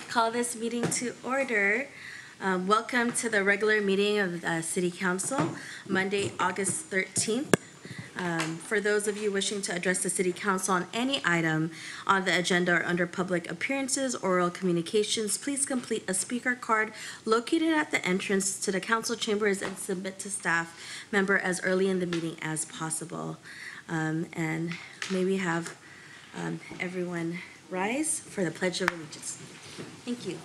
Call this meeting to order. Welcome to the regular meeting of the City Council, Monday, August 13th. For those of you wishing to address the City Council on any item on the agenda or under public appearances, oral communications, please complete a speaker card located at the entrance to the council chambers and submit to staff member as early in the meeting as possible. And may we have everyone rise for the Pledge of Allegiance. Thank you.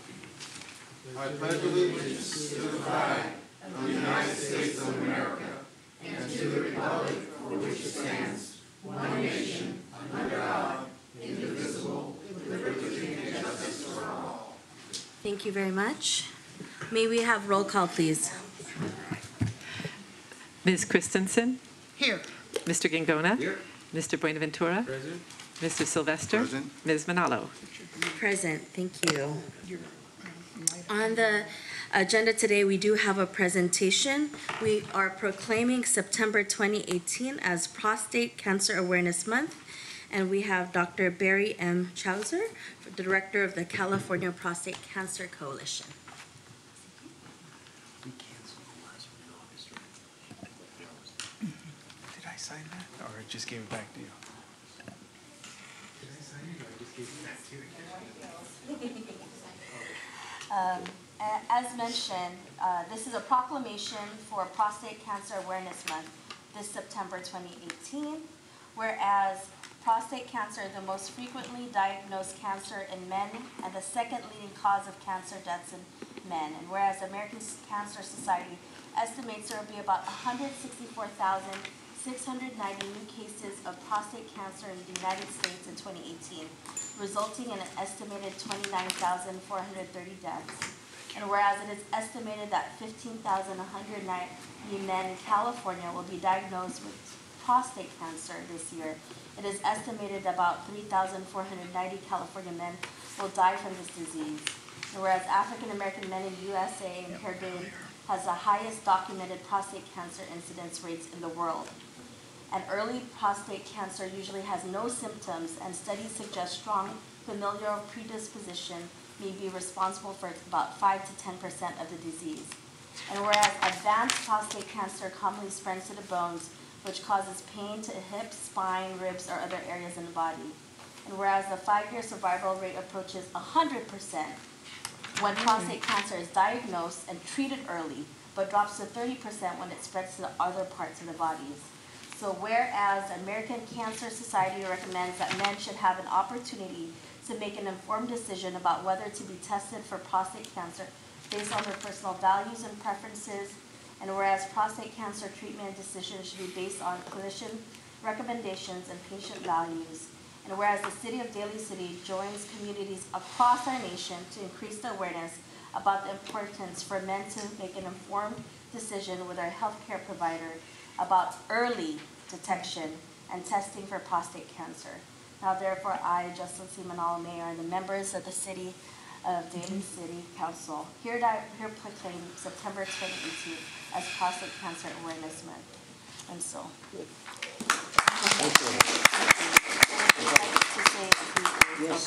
I pledge allegiance to the flag of the United States of America and to the republic for which it stands, one nation, under God, indivisible, with liberty and justice for all. Thank you very much. May we have roll call, please? Ms. Christensen? Here. Mr. Gingona? Here. Mr. Buenaventura? Present. Mr. Sylvester? Present. Ms. Manalo? Present, thank you. On the agenda today, we do have a presentation. We are proclaiming September 2018 as Prostate Cancer Awareness Month, and we have Dr. Barry M. Chauser, the Director of the California Prostate Cancer Coalition. Did I sign that, or I just gave it back to you? Did I sign it, or I just gave it back to you? As mentioned, this is a proclamation for Prostate Cancer Awareness Month this September 2018, whereas prostate cancer is the most frequently diagnosed cancer in men and the second leading cause of cancer deaths in men, and whereas the American Cancer Society estimates there will be about 164,690 new cases of prostate cancer in the United States in 2018, resulting in an estimated 29,430 deaths. And whereas it is estimated that 15,190 men in California will be diagnosed with prostate cancer this year, it is estimated about 3,490 California men will die from this disease. And whereas African American men in USA and Caribbean has the highest documented prostate cancer incidence rates in the world. And early prostate cancer usually has no symptoms, and studies suggest strong familial predisposition may be responsible for about 5 to 10% of the disease. And whereas advanced prostate cancer commonly spreads to the bones, which causes pain to hips, spine, ribs, or other areas in the body. And whereas the 5-year survival rate approaches 100% when prostate cancer is diagnosed and treated early, but drops to 30% when it spreads to the other parts of the bodies. So whereas the American Cancer Society recommends that men should have an opportunity to make an informed decision about whether to be tested for prostate cancer based on their personal values and preferences, and whereas prostate cancer treatment decisions should be based on clinician recommendations and patient values, and whereas the City of Daly City joins communities across our nation to increase the awareness about the importance for men to make an informed decision with our healthcare provider about early detection and testing for prostate cancer. Now, therefore, I, Justin C. Manalo, Mayor, and the members of the City of Daly City Council here proclaim September 2018 as Prostate Cancer Awareness Month. And so, Yes,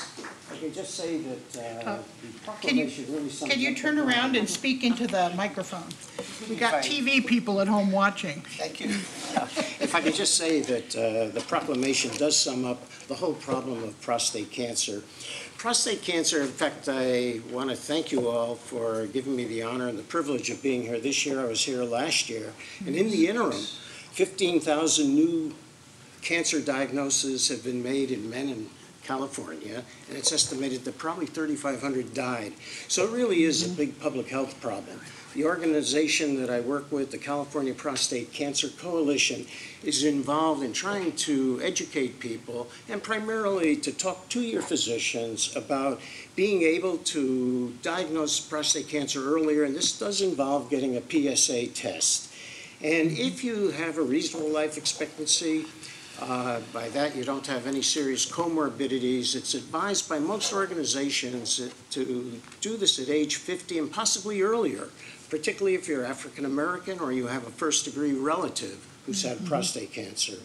I can just say that the proclamation really sums Can you up turn the around and speak into the microphone? We got TV people at home watching. Thank you. If I could just say that the proclamation does sum up the whole problem of prostate cancer. Prostate cancer, in fact, I want to thank you all for giving me the honor and the privilege of being here this year. I was here last year. And in the interim, 15,000 new cancer diagnoses have been made in men in California, and it's estimated that probably 3,500 died. So it really is a big public health problem. The organization that I work with, the California Prostate Cancer Coalition, is involved in trying to educate people and primarily to talk to your physicians about being able to diagnose prostate cancer earlier, and this does involve getting a PSA test. And if you have a reasonable life expectancy, by that you don't have any serious comorbidities, it's advised by most organizations to do this at age 50 and possibly earlier, particularly if you're African American or you have a first-degree relative who's had prostate cancer.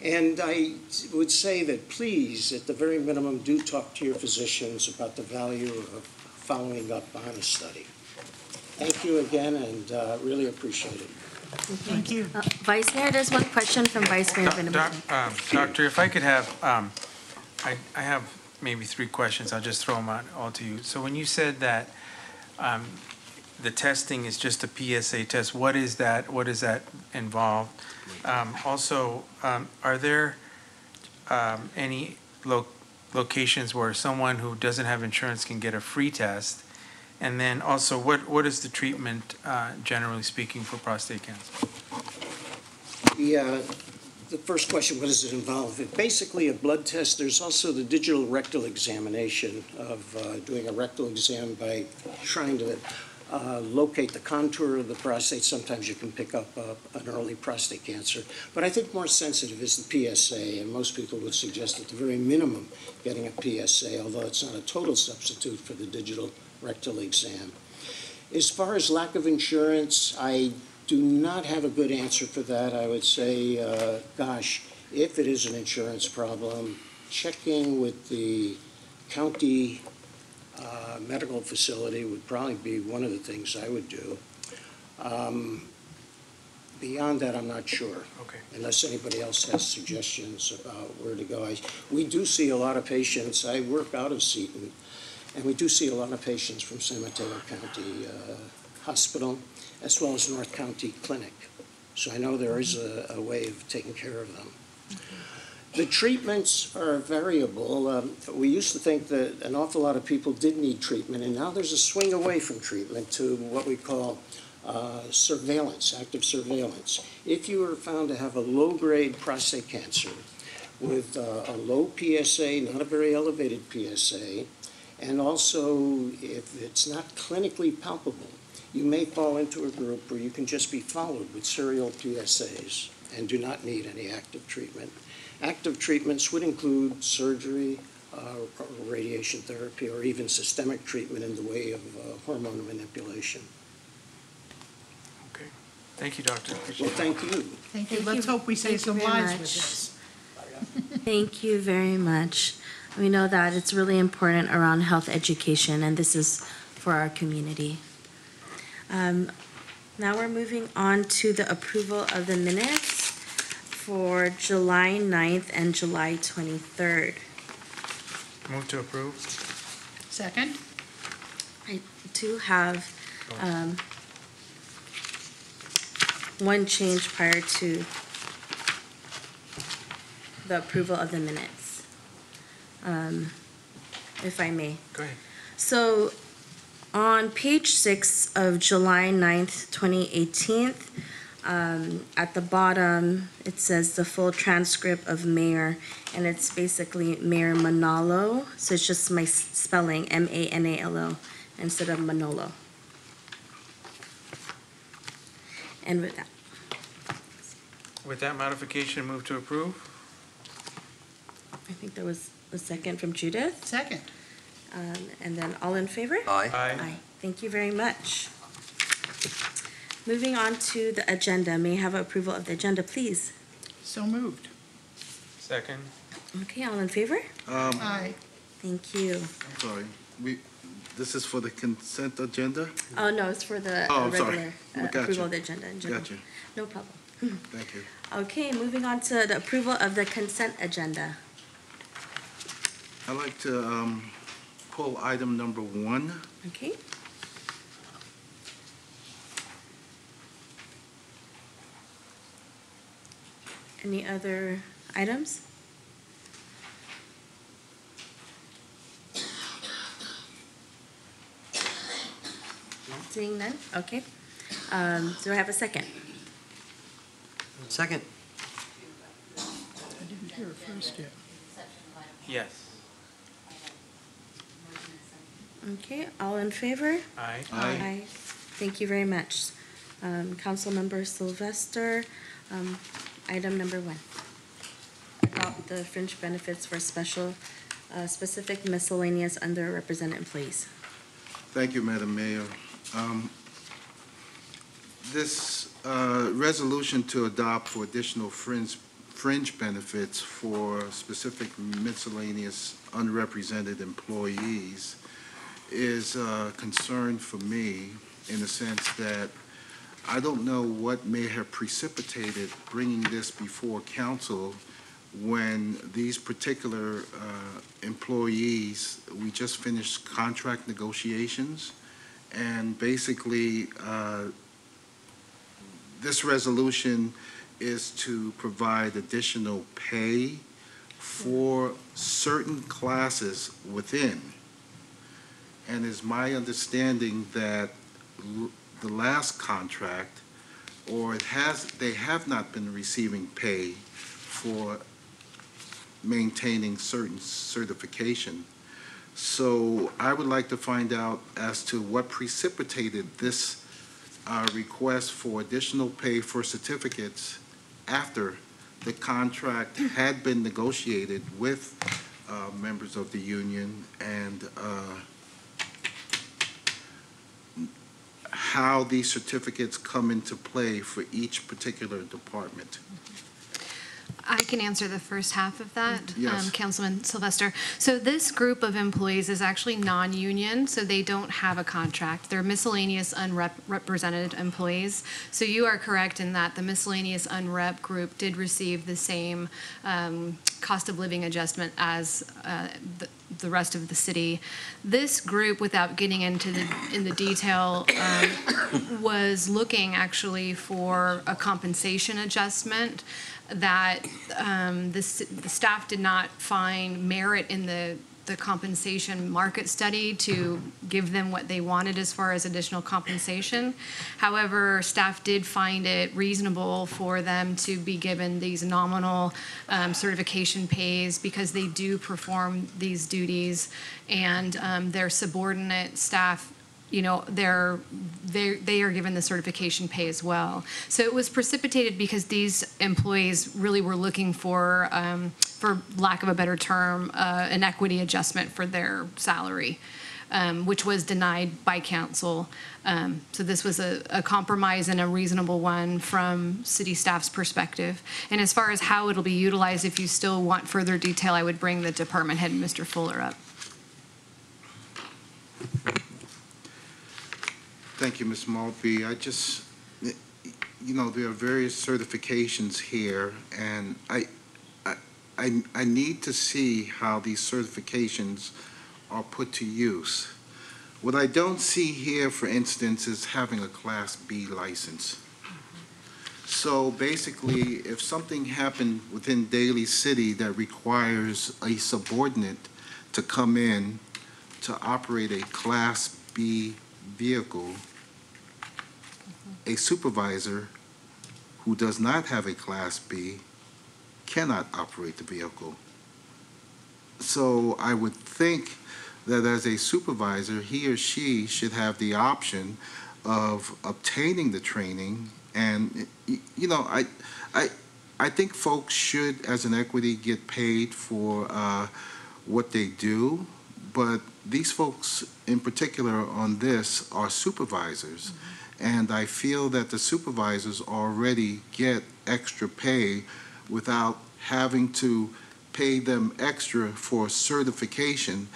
And I would say that please, at the very minimum, do talk to your physicians about the value of following up on a study. Thank you again, and really appreciate it. Thank you. Vice Mayor, there's one question from Vice Mayor Benavides. Doctor, if I could have, I have maybe 3 questions. I'll just throw them out all to you. So when you said that the testing is just a PSA test, what is that? What does that involve? Also, are there any locations where someone who doesn't have insurance can get a free test? And then also, what is the treatment, generally speaking, for prostate cancer? The first question, what does it involve? Basically, a blood test. There's also the digital rectal examination of doing a rectal exam by trying to locate the contour of the prostate. Sometimes you can pick up an early prostate cancer. But I think more sensitive is the PSA, and most people would suggest at the very minimum getting a PSA, although it's not a total substitute for the digital rectal exam. As far as lack of insurance, I do not have a good answer for that. I would say, gosh, if it is an insurance problem, checking with the county medical facility would probably be one of the things I would do. Beyond that, I'm not sure. Okay. Unless anybody else has suggestions about where to go. We do see a lot of patients. I work out of Seton, and we do see a lot of patients from San Mateo County Hospital, as well as North County Clinic. So I know there is a way of taking care of them. The treatments are variable. We used to think that an awful lot of people did need treatment, and now there's a swing away from treatment to what we call surveillance, active surveillance. If you are found to have a low-grade prostate cancer with a low PSA, not a very elevated PSA, and also if it's not clinically palpable, you may fall into a group where you can just be followed with serial PSAs and do not need any active treatment. Active treatments would include surgery, radiation therapy, or even systemic treatment in the way of hormone manipulation. Okay. Thank you, Doctor. Appreciate Well, thank you. Thank you. Thank Let's you. hope we save Thank you some very lives with much. this. Thank you very much. We know that it's really important around health education, and this is for our community. Now we're moving on to the approval of the minutes for July 9th and July 23rd. Move to approve. Second? I do have one change prior to the approval of the minutes, if I may. Go ahead. So on page 6 of July 9th, 2018, at the bottom, it says the full transcript of Mayor, and it's basically Mayor Manalo. So it's just my spelling, M-A-N-A-L-O, instead of Manolo. And with that, With that modification, move to approve. I think there was a second from Judith. Second. And then all in favor? Aye. Thank you very much. Moving on to the agenda. May I have approval of the agenda, please? So moved. Second. Okay, all in favor? Aye. Thank you. I'm sorry, this is for the consent agenda? Oh, no, it's for the Oh, I'm sorry. regular Gotcha. approval of the agenda in general. Gotcha. No problem. Thank you. Okay, moving on to the approval of the consent agenda. I'd like to pull item number 1. Okay. Any other items? Seeing none? Okay. Do I have a second? Second. I didn't hear it first yet. Yes. Okay, all in favor? Aye. Aye. Thank you very much. Councilmember Sylvester, item number 1. Adopt the fringe benefits for specific miscellaneous underrepresented employees. Thank you, Madam Mayor. This resolution to adopt for additional fringe fringe benefits for specific miscellaneous unrepresented employees is a concern for me in the sense that I don't know what may have precipitated bringing this before council when these particular employees, we just finished contract negotiations, and basically this resolution is to provide additional pay for certain classes within. And it's my understanding that the last contract, or they have not been receiving pay for maintaining certain certification. So I would like to find out as to what precipitated this request for additional pay for certificates after the contract had been negotiated with members of the union, and how these certificates come into play for each particular department. I can answer the first half of that, Yes. Councilman Sylvester. So this group of employees is actually non-union, so they don't have a contract. They're miscellaneous unrepresented employees. So you are correct in that the miscellaneous unrep group did receive the same cost of living adjustment as the rest of the city. This group, without getting into the detail, was looking actually for a compensation adjustment that the staff did not find merit in the compensation market study to give them what they wanted as far as additional compensation. However, staff did find it reasonable for them to be given these nominal certification pays because they do perform these duties, and their subordinate staff, you know, they are given the certification pay as well. So it was precipitated because these employees really were looking for lack of a better term, an equity adjustment for their salary, which was denied by council. So this was a compromise and a reasonable one from city staff's perspective. And as far as how it'll be utilized, if you still want further detail, I would bring the department head, Mr. Fuller, up. Thank you, Ms. Maltby. I just, you know, there are various certifications here, and I need to see how these certifications are put to use. What I don't see here, for instance, is having a Class B license. So basically, if something happened within Daly City that requires a subordinate to come in to operate a Class B vehicle, a supervisor who does not have a Class B cannot operate the vehicle. So I would think that as a supervisor, he or she should have the option of obtaining the training. And, you know, I think folks should, as an equity, get paid for what they do, but these folks in particular on this are supervisors. And I feel that the supervisors already get extra pay without having to pay them extra for certification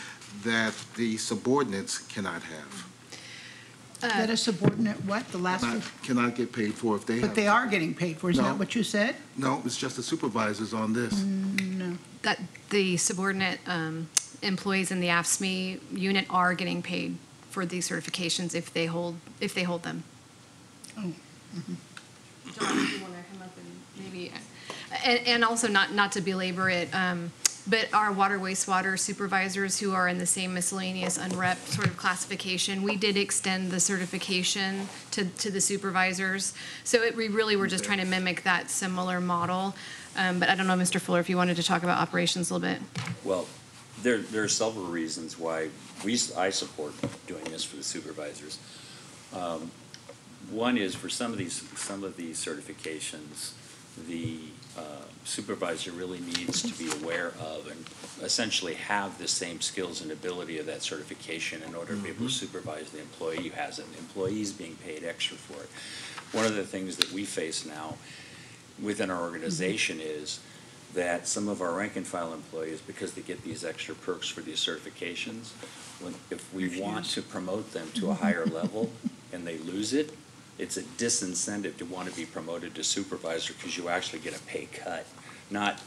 that the subordinates cannot have. That a subordinate, what, the last one? Cannot get paid for if they have. But they are getting paid for, isn't No. that what you said? No, it's just the supervisors on this. No. That the subordinate employees in the AFSCME unit are getting paid for these certifications if they hold them. Oh. John, if you want to come up and maybe, and also not to belabor it, but our water wastewater supervisors who are in the same miscellaneous unrep sort of classification, we did extend the certification to the supervisors. So we really were just trying to mimic that similar model. But I don't know, Mr. Fuller, if you wanted to talk about operations a little bit. Well, there are several reasons why I support doing this for the supervisors. One is for some of these certifications, the supervisor really needs to be aware of and essentially have the same skills and ability of that certification in order to be able to supervise the employee who has it. The employee's being paid extra for it. One of the things that we face now within our organization is that some of our rank and file employees, because they get these extra perks for these certifications, if we want to promote them to a higher level and they lose it, it's a disincentive to want to be promoted to supervisor because you actually get a pay cut. Not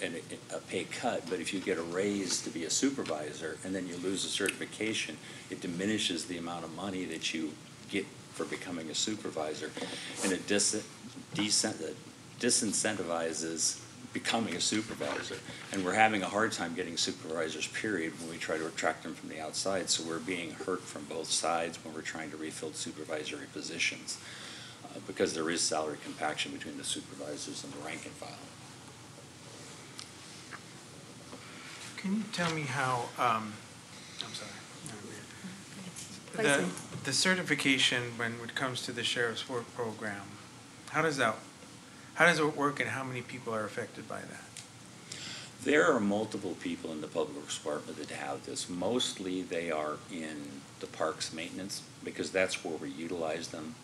a pay cut, but if you get a raise to be a supervisor and then you lose a certification, it diminishes the amount of money that you get for becoming a supervisor, and it disincentivizes becoming a supervisor. And we're having a hard time getting supervisors, period, when we try to attract them from the outside. So we're being hurt from both sides when we're trying to refill supervisory positions, because there is salary compaction between the supervisors and the rank and file. Can you tell me how, I'm sorry. The certification, when it comes to the sheriff's work program, how does it work and how many people are affected by that? There are multiple people in the public works department that have this. Mostly they are in the parks maintenance because that's where we utilize them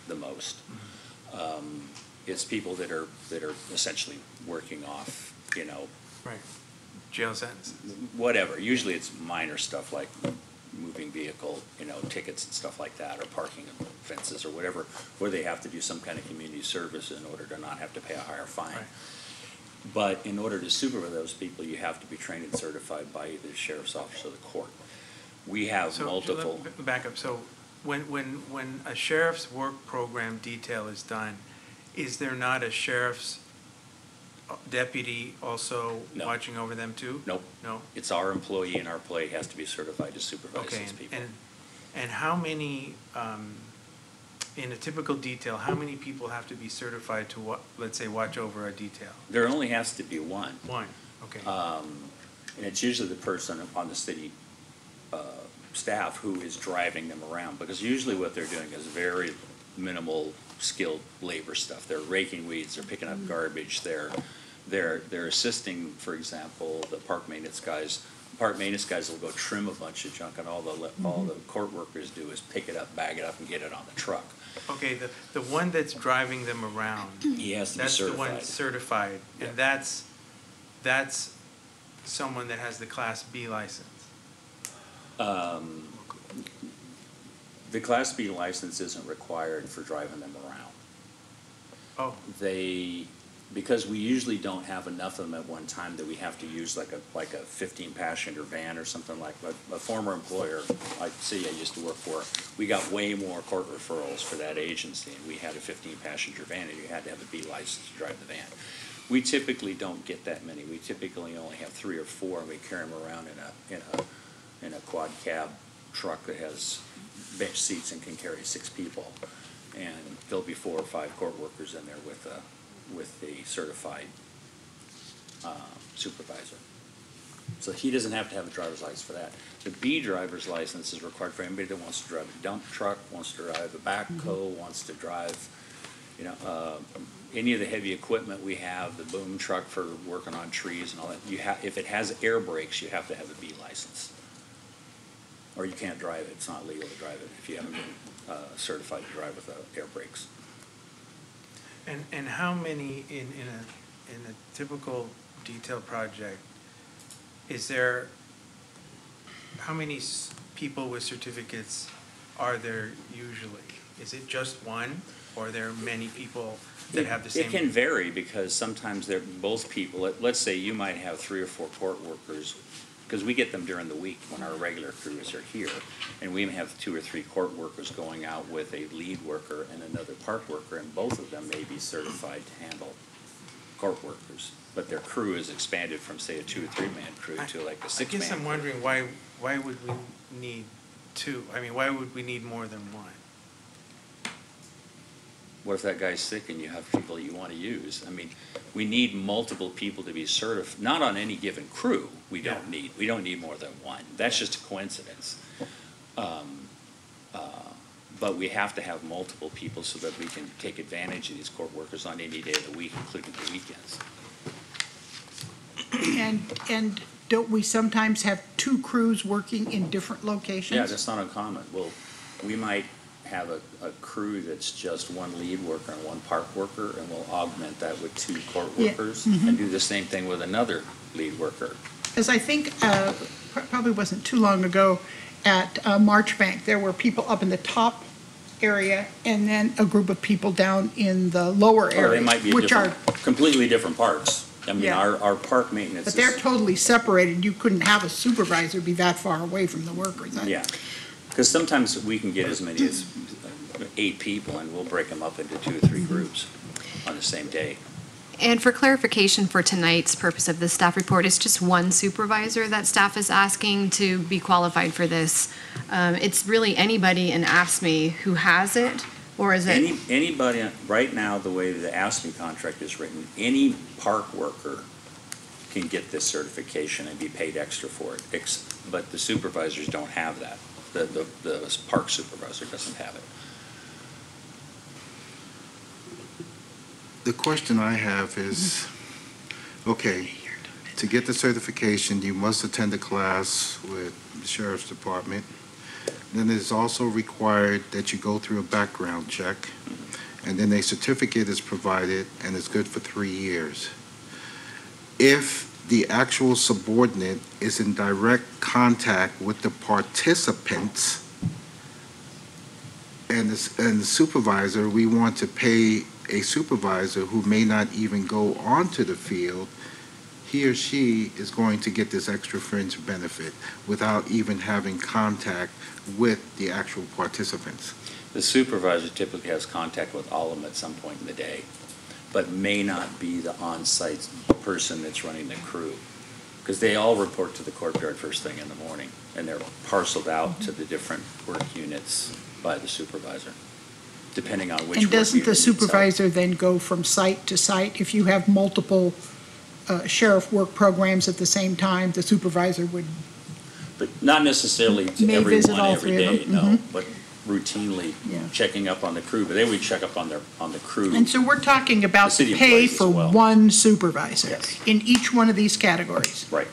the most. It's people that are essentially working off, Right. Jail sentences. whatever. Usually it's minor stuff like moving vehicle, tickets and stuff like that, or parking offenses or whatever, where they have to do some kind of community service in order to not have to pay a higher fine. Right. But in order to supervise those people, you have to be trained and certified by either the sheriff's office or the court. We have So, multiple. let me back up. So when a sheriff's work program detail is done, is there not a sheriff's deputy also No. watching over them too? Nope. No? It's our employee, and our employee has to be certified to supervise Okay, these people. and how many, in a typical detail, how many people have to be certified to, let's say, watch over a detail? There only has to be one. One, okay. And it's usually the person on the city staff who is driving them around, because usually what they're doing is very minimal skilled labor stuff. They're raking weeds, they're picking up garbage, they're assisting, for example, the park maintenance guys. Park maintenance guys will go trim a bunch of junk, and all the court workers do is pick it up, bag it up, and get it on the truck. Okay, the one that's driving them around, He has to be that's the certified. one certified, Yeah. and that's someone that has the Class B license. The Class B license isn't required for driving them around. Oh, Because we usually don't have enough of them at one time that we have to use like a 15-passenger van or something like that. A former employer, I used to work for, we got way more court referrals for that agency, and we had a 15-passenger van, and you had to have a B license to drive the van. We typically don't get that many. We typically only have 3 or 4, and we carry them around in a quad cab truck that has bench seats and can carry 6 people. And there'll be 4 or 5 court workers in there with the certified supervisor. So he doesn't have to have a driver's license for that. The B driver's license is required for anybody that wants to drive a dump truck, wants to drive a backhoe, wants to drive, any of the heavy equipment we have, the boom truck for working on trees and all that. If it has air brakes, you have to have a B license. Or you can't drive it. It's not legal to drive it if you haven't been certified to drive with air brakes. and how many in a typical detail project, how many people with certificates are there usually? Is it just one, or are there many people that have the same? It can vary, because sometimes they're both people. Let's say you might have 3 or 4 court workers, because we get them during the week when our regular crews are here, and we may have 2 or 3 court workers going out with a lead worker and another park worker, and both of them may be certified to handle court workers, but their crew is expanded from, say, a 2 or 3-man crew to like a 6-man. I guess I'm wondering why would we need 2? I mean, why would we need more than one? What if that guy's sick and you have people you want to use? I mean, we need multiple people to be certified, not on any given crew. We don't need more than one. That's just a coincidence. But we have to have multiple people so that we can take advantage of these court workers on any day of the week, including the weekends. And don't we sometimes have 2 crews working in different locations? Yeah, that's not uncommon. Well, we might have a crew that's just one lead worker and one park worker, and we'll augment that with 2 court Yeah, workers, and do the same thing with another lead worker. Because I think, probably wasn't too long ago, at Marchbank, there were people up in the top area and then a group of people down in the lower Or area. they might be which are, completely different parks. I mean, Yeah. our park maintenance but is. they're totally separated. You couldn't have a supervisor be that far away from the workers. Yeah, because sometimes we can get as many as 8 people, and we'll break them up into 2 or 3 groups on the same day. And for clarification for tonight's purpose of the staff report, it's just one supervisor that staff is asking to be qualified for this. It's really anybody in AFSCME who has it, or is it? Anybody, right now, the way the AFSCME contract is written, any park worker can get this certification and be paid extra for it, but the supervisors don't have that. The park supervisor doesn't have it. The question I have is, okay, to get the certification, you must attend a class with the Sheriff's Department. Then it's also required that you go through a background check, and then a certificate is provided, and it's good for 3 years. If the actual subordinate is in direct contact with the participants and the supervisor, we want to pay a supervisor who may not even go onto the field, he or she is going to get this extra fringe benefit without even having contact with the actual participants. The supervisor typically has contact with all of them at some point in the day, but may not be the on-site person that's running the crew. Because they all report to the courtyard first thing in the morning, and they're parceled out to the different work units by the supervisor, depending on which work And doesn't unit the needs help. supervisor then go from site to site? If you have multiple sheriff work programs at the same time, the supervisor would, But not necessarily to May visit everyone all every 3 of day, them. no, but routinely Yeah. checking up on the crew, but they would check up on the crew. and so we're talking about The city the pay employees as for well. one supervisor Yes. in each one of these categories. Right.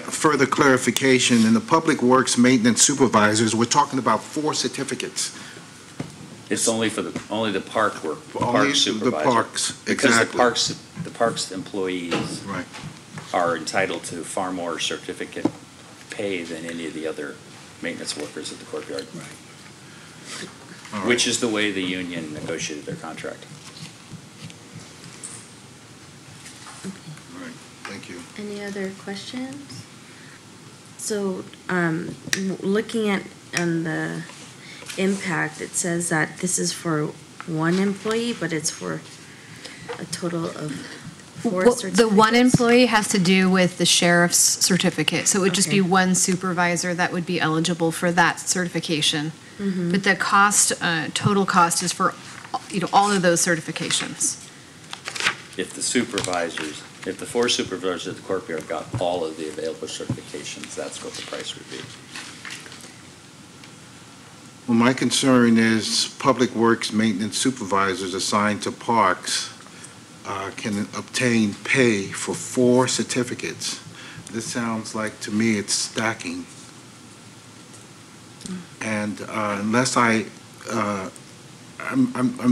Further clarification, in the Public Works Maintenance Supervisors, we're talking about 4 certificates. It's only for only the park work, Only park the supervisor. parks, Because exactly. the parks employees Right. are entitled to far more certificate pay than any of the other maintenance workers at the courtyard. All right. Which is the way the union negotiated their contract. Right. Thank you. Any other questions? So, looking at the impact, it says that this is for one employee, but it's for a total of 4 Well, certificates. the one employee has to do with the sheriff's certificate, so it would just be Okay. one supervisor that would be eligible for that certification. But the cost, total cost is for, all of those certifications. If the 4 supervisors at the courtyard got all of the available certifications, that's what the price would be. Well, my concern is Public Works Maintenance Supervisors assigned to parks can obtain pay for 4 certificates. This sounds like, to me, it's stacking. And unless I'm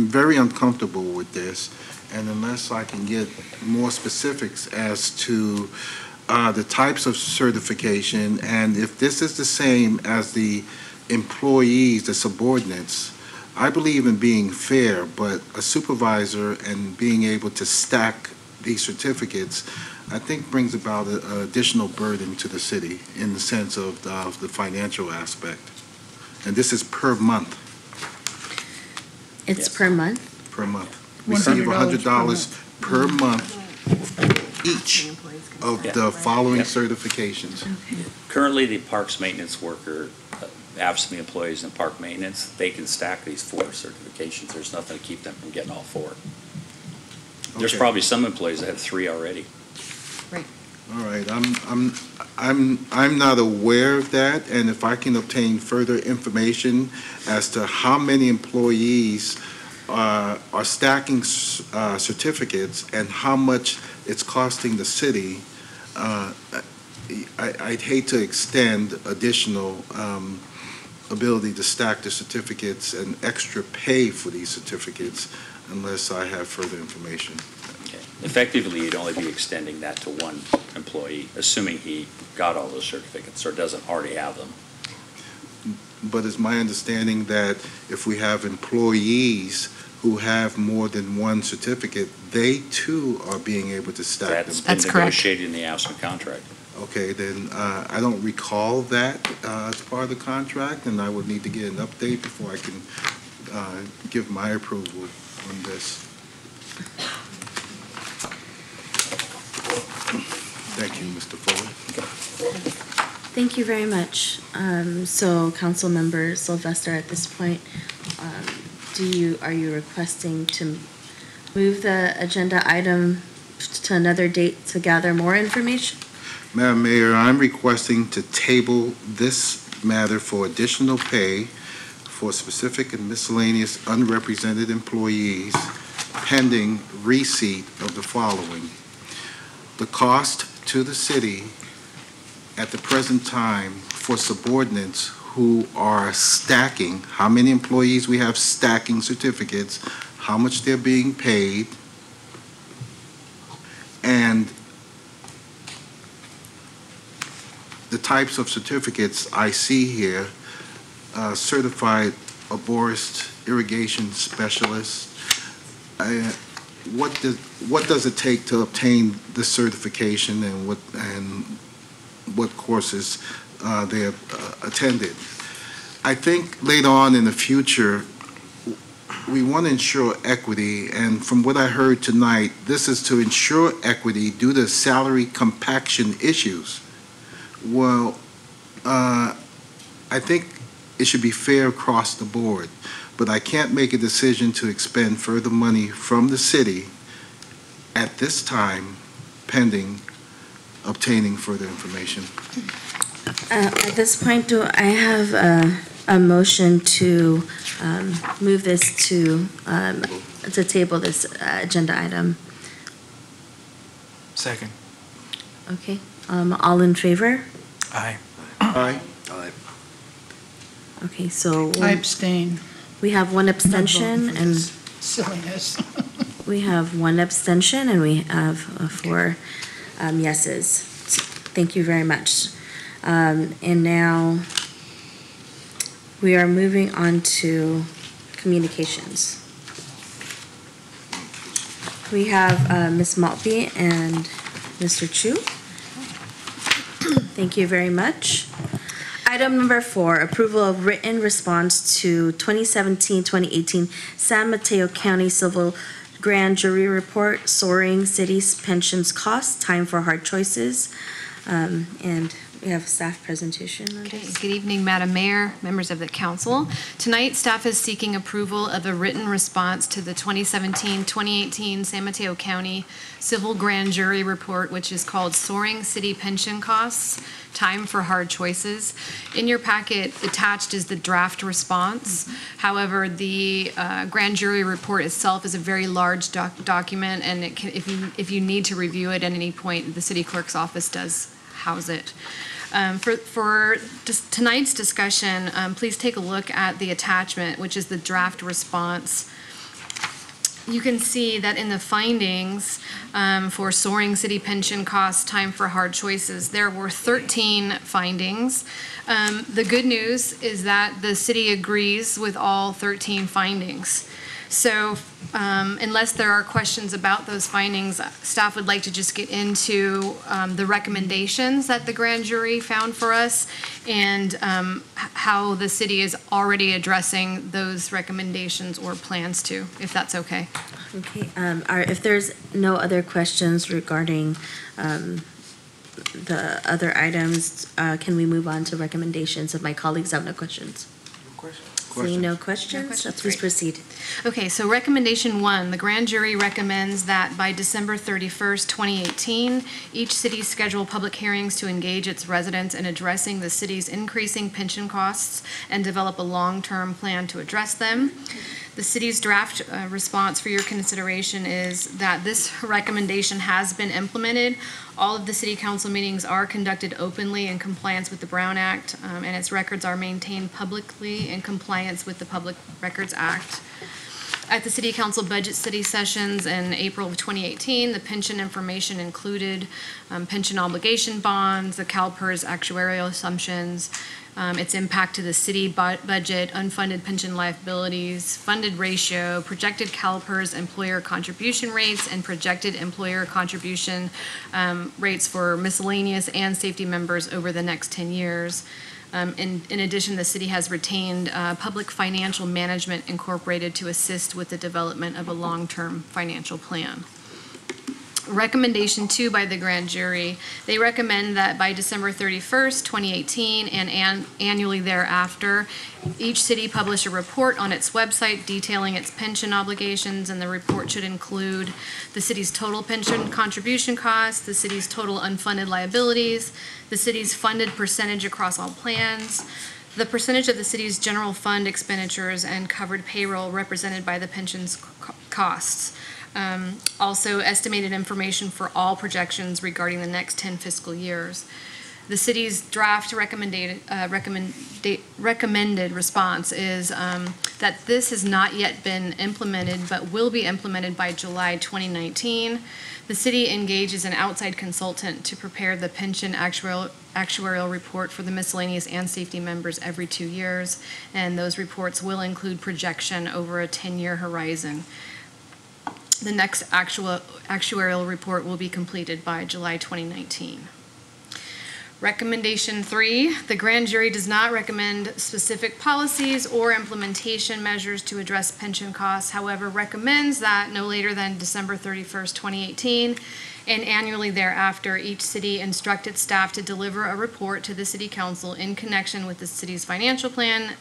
very uncomfortable with this, and unless I can get more specifics as to the types of certification, and if this is the same as the employees, the subordinates, I believe in being fair, but a supervisor and being able to stack these certificates, I think brings about an additional burden to the city in the sense of the financial aspect. And this is per month, It's Yes. per month? per month. Receive $100 per month each of the following Yep. certifications. Currently, the parks maintenance worker, AFSCME employees in park maintenance, they can stack these 4 certifications. There's nothing to keep them from getting all 4. There's Okay. probably some employees that have 3 already. All right, I'm not aware of that, and if I can obtain further information as to how many employees are stacking certificates and how much it's costing the city, I'd hate to extend additional ability to stack the certificates and extra pay for these certificates unless I have further information. Okay. Effectively, you'd only be extending that to one employee, assuming he got all those certificates or doesn't already have them. But it's my understanding that if we have employees who have more than one certificate, they too are being able to stack them. That's been That's correct. negotiated in the ASMA contract. Okay, then I don't recall that as part of the contract, and I would need to get an update before I can give my approval on this. Thank you, Mr. Fuller. Thank you very much. So Councilmember Sylvester, at this point, are you requesting to move the agenda item to another date to gather more information? Madam Mayor, I'm requesting to table this matter for additional pay for specific and miscellaneous unrepresented employees pending receipt of the following. The cost to the city at the present time for subordinates who are stacking, how many employees we have stacking certificates, how much they're being paid, and the types of certificates I see here, certified arborist, irrigation specialist. What does it take to obtain the certification, and what courses they have attended? I think later on in the future, we want to ensure equity, and from what I heard tonight, this is to ensure equity due to salary compaction issues. Well, I think it should be fair across the board, but I can't make a decision to expend further money from the city at this time pending obtaining further information. At this point, do I have a motion to move this to table this agenda item? Second. Okay, all in favor? Aye. Aye. Okay, so I abstain. we have one Not voting abstention, for and this silliness. we have one abstention, and we have 4 yeses. Thank you very much. And now we are moving on to communications. We have Ms. Maltby and Mr. Chu. Thank you very much. Item number 4, approval of written response to 2017-2018 San Mateo County Civil Grand Jury Report, Soaring Cities Pensions Costs, Time for Hard Choices. And we have a staff presentation on Okay, this. good evening, Madam Mayor, members of the council. Tonight, staff is seeking approval of a written response to the 2017-2018 San Mateo County Civil Grand Jury Report, which is called Soaring City Pension Costs, Time for Hard Choices. In your packet attached is the draft response. However, the grand jury report itself is a very large document, and it can, if you need to review it at any point, the city clerk's office does house it. For tonight's discussion, please take a look at the attachment, which is the draft response. You can see that in the findings for Soaring City Pension Costs, Time for Hard Choices, there were 13 findings. The good news is that the city agrees with all 13 findings. So unless there are questions about those findings, staff would like to just get into the recommendations that the grand jury found for us and how the city is already addressing those recommendations or plans to, if that's okay. Okay, if there's no other questions regarding the other items, can we move on to recommendations if my colleagues have no questions? Seeing no questions, questions, please great. proceed. Okay, so recommendation 1, the grand jury recommends that by December 31st, 2018, each city schedule public hearings to engage its residents in addressing the city's increasing pension costs and develop a long-term plan to address them. The city's draft response for your consideration is that this recommendation has been implemented. All of the city council meetings are conducted openly in compliance with the Brown Act, and its records are maintained publicly in compliance with the Public Records Act. At the city council budget study sessions in April of 2018, the pension information included pension obligation bonds, the CalPERS actuarial assumptions, its impact to the city budget, unfunded pension liabilities, funded ratio, projected CalPERS employer contribution rates, and projected employer contribution rates for miscellaneous and safety members over the next 10 years. In addition, the city has retained Public Financial Management Incorporated to assist with the development of a long-term financial plan. Recommendation 2 by the grand jury, they recommend that by December 31st, 2018, and annually thereafter, each city publish a report on its website detailing its pension obligations, and the report should include the city's total pension contribution costs, the city's total unfunded liabilities, the city's funded percentage across all plans, the percentage of the city's general fund expenditures and covered payroll represented by the pension's costs. Also, estimated information for all projections regarding the next 10 fiscal years. The city's draft recommended response is that this has not yet been implemented, but will be implemented by July 2019. The city engages an outside consultant to prepare the pension actuarial report for the miscellaneous and safety members every 2 years, and those reports will include projection over a 10-year horizon. The next actuarial report will be completed by July 2019. Recommendation 3, the grand jury does not recommend specific policies or implementation measures to address pension costs, however, recommends that no later than December 31st, 2018, and annually thereafter, each city instruct its staff to deliver a report to the city council in connection with the city's financial plan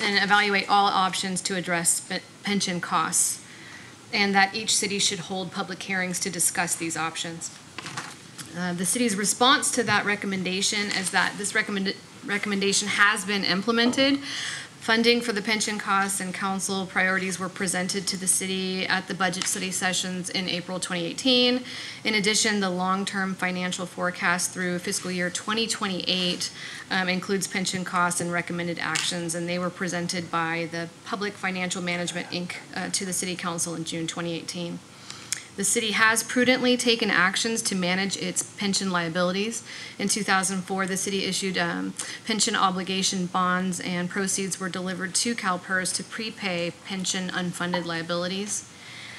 and evaluate all options to address pension costs, and that each city should hold public hearings to discuss these options. The city's response to that recommendation is that this recommendation has been implemented. Funding for the pension costs and council priorities were presented to the city at the budget study sessions in April 2018. In addition, the long-term financial forecast through fiscal year 2028 includes pension costs and recommended actions, and they were presented by the Public Financial Management, Inc. To the City Council in June 2018. The city has prudently taken actions to manage its pension liabilities. In 2004, the city issued pension obligation bonds, and proceeds were delivered to CalPERS to prepay pension unfunded liabilities.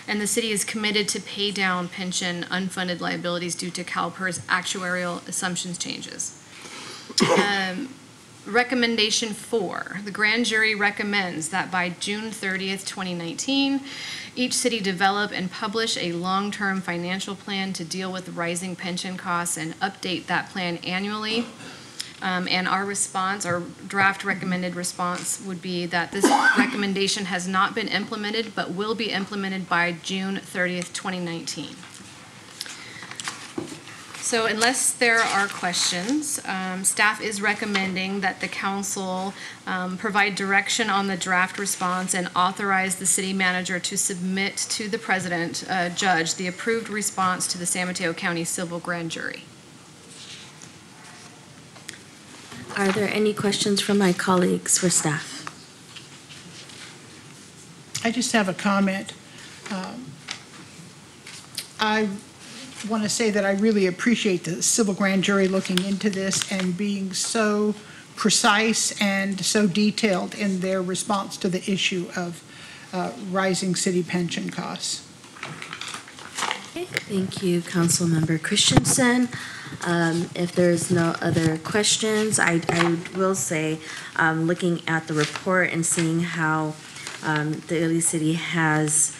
And the city is committed to pay down pension unfunded liabilities due to CalPERS actuarial assumptions changes. Recommendation 4, the grand jury recommends that by June 30th, 2019, each city develop and publish a long-term financial plan to deal with rising pension costs and update that plan annually. And our response, our draft recommended response would be that this recommendation has not been implemented, but will be implemented by June 30th, 2019. So unless there are questions, staff is recommending that the council provide direction on the draft response and authorize the city manager to submit to the president, judge, the approved response to the San Mateo County Civil Grand Jury. Are there any questions from my colleagues for staff? I just have a comment. I want to say that I really appreciate the civil grand jury looking into this and being so precise and so detailed in their response to the issue of rising city pension costs. Okay, thank you, Councilmember Christensen. If there's no other questions, I will say, looking at the report and seeing how the Daly City has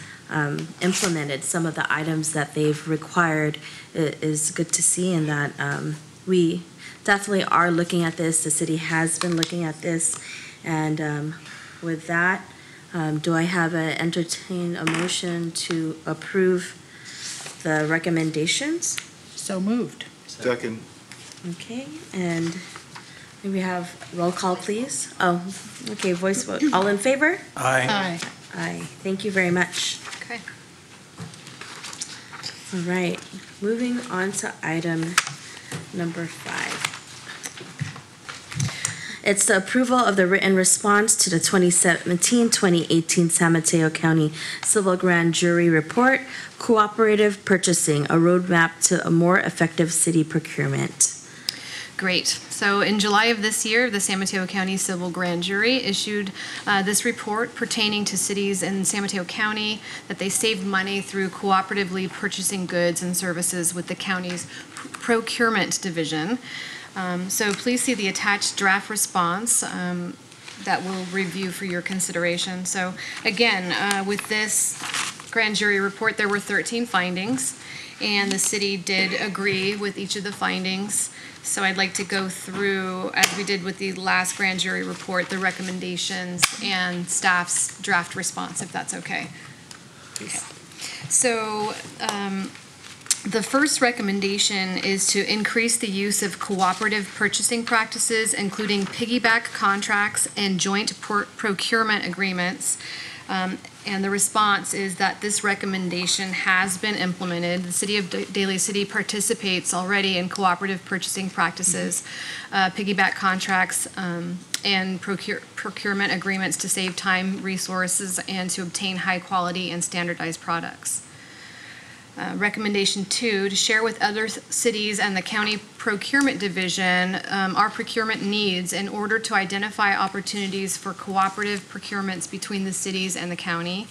implemented some of the items that they've required is good to see, and that we definitely are looking at this. The city has been looking at this, and with that, do I have entertain a motion to approve the recommendations? So moved. Second. Okay, and may we have roll call, please? Oh, okay, voice vote. All in favor? Aye. Aye. Aye. Thank you very much. Okay. All right, moving on to item number 5. It's the approval of the written response to the 2017-2018 San Mateo County Civil Grand Jury Report, Cooperative Purchasing, a Roadmap to a More Effective City Procurement. Great. So in July of this year, the San Mateo County Civil Grand Jury issued this report pertaining to cities in San Mateo County that they saved money through cooperatively purchasing goods and services with the county's procurement division. So please see the attached draft response that we'll review for your consideration. So again, with this grand jury report, there were 13 findings, and the city did agree with each of the findings. So I'd like to go through, as we did with the last grand jury report, the recommendations and staff's draft response, if that's okay. Okay. So the first recommendation is to increase the use of cooperative purchasing practices, including piggyback contracts and joint procurement agreements. And the response is that this recommendation has been implemented. The City of Daly City participates already in cooperative purchasing practices, piggyback contracts, and procurement agreements to save time, resources, and to obtain high quality and standardized products. Recommendation 2, to share with other cities and the county procurement division our procurement needs in order to identify opportunities for cooperative procurements between the cities and the county.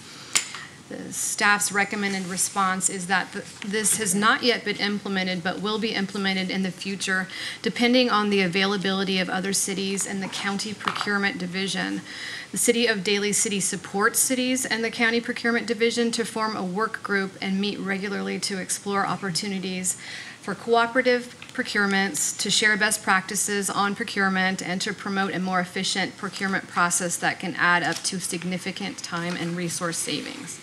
The staff's recommended response is that this has not yet been implemented, but will be implemented in the future, depending on the availability of other cities and the county procurement division. The City of Daly City supports cities and the county procurement division to form a work group and meet regularly to explore opportunities for cooperative procurements, to share best practices on procurement, and to promote a more efficient procurement process that can add up to significant time and resource savings.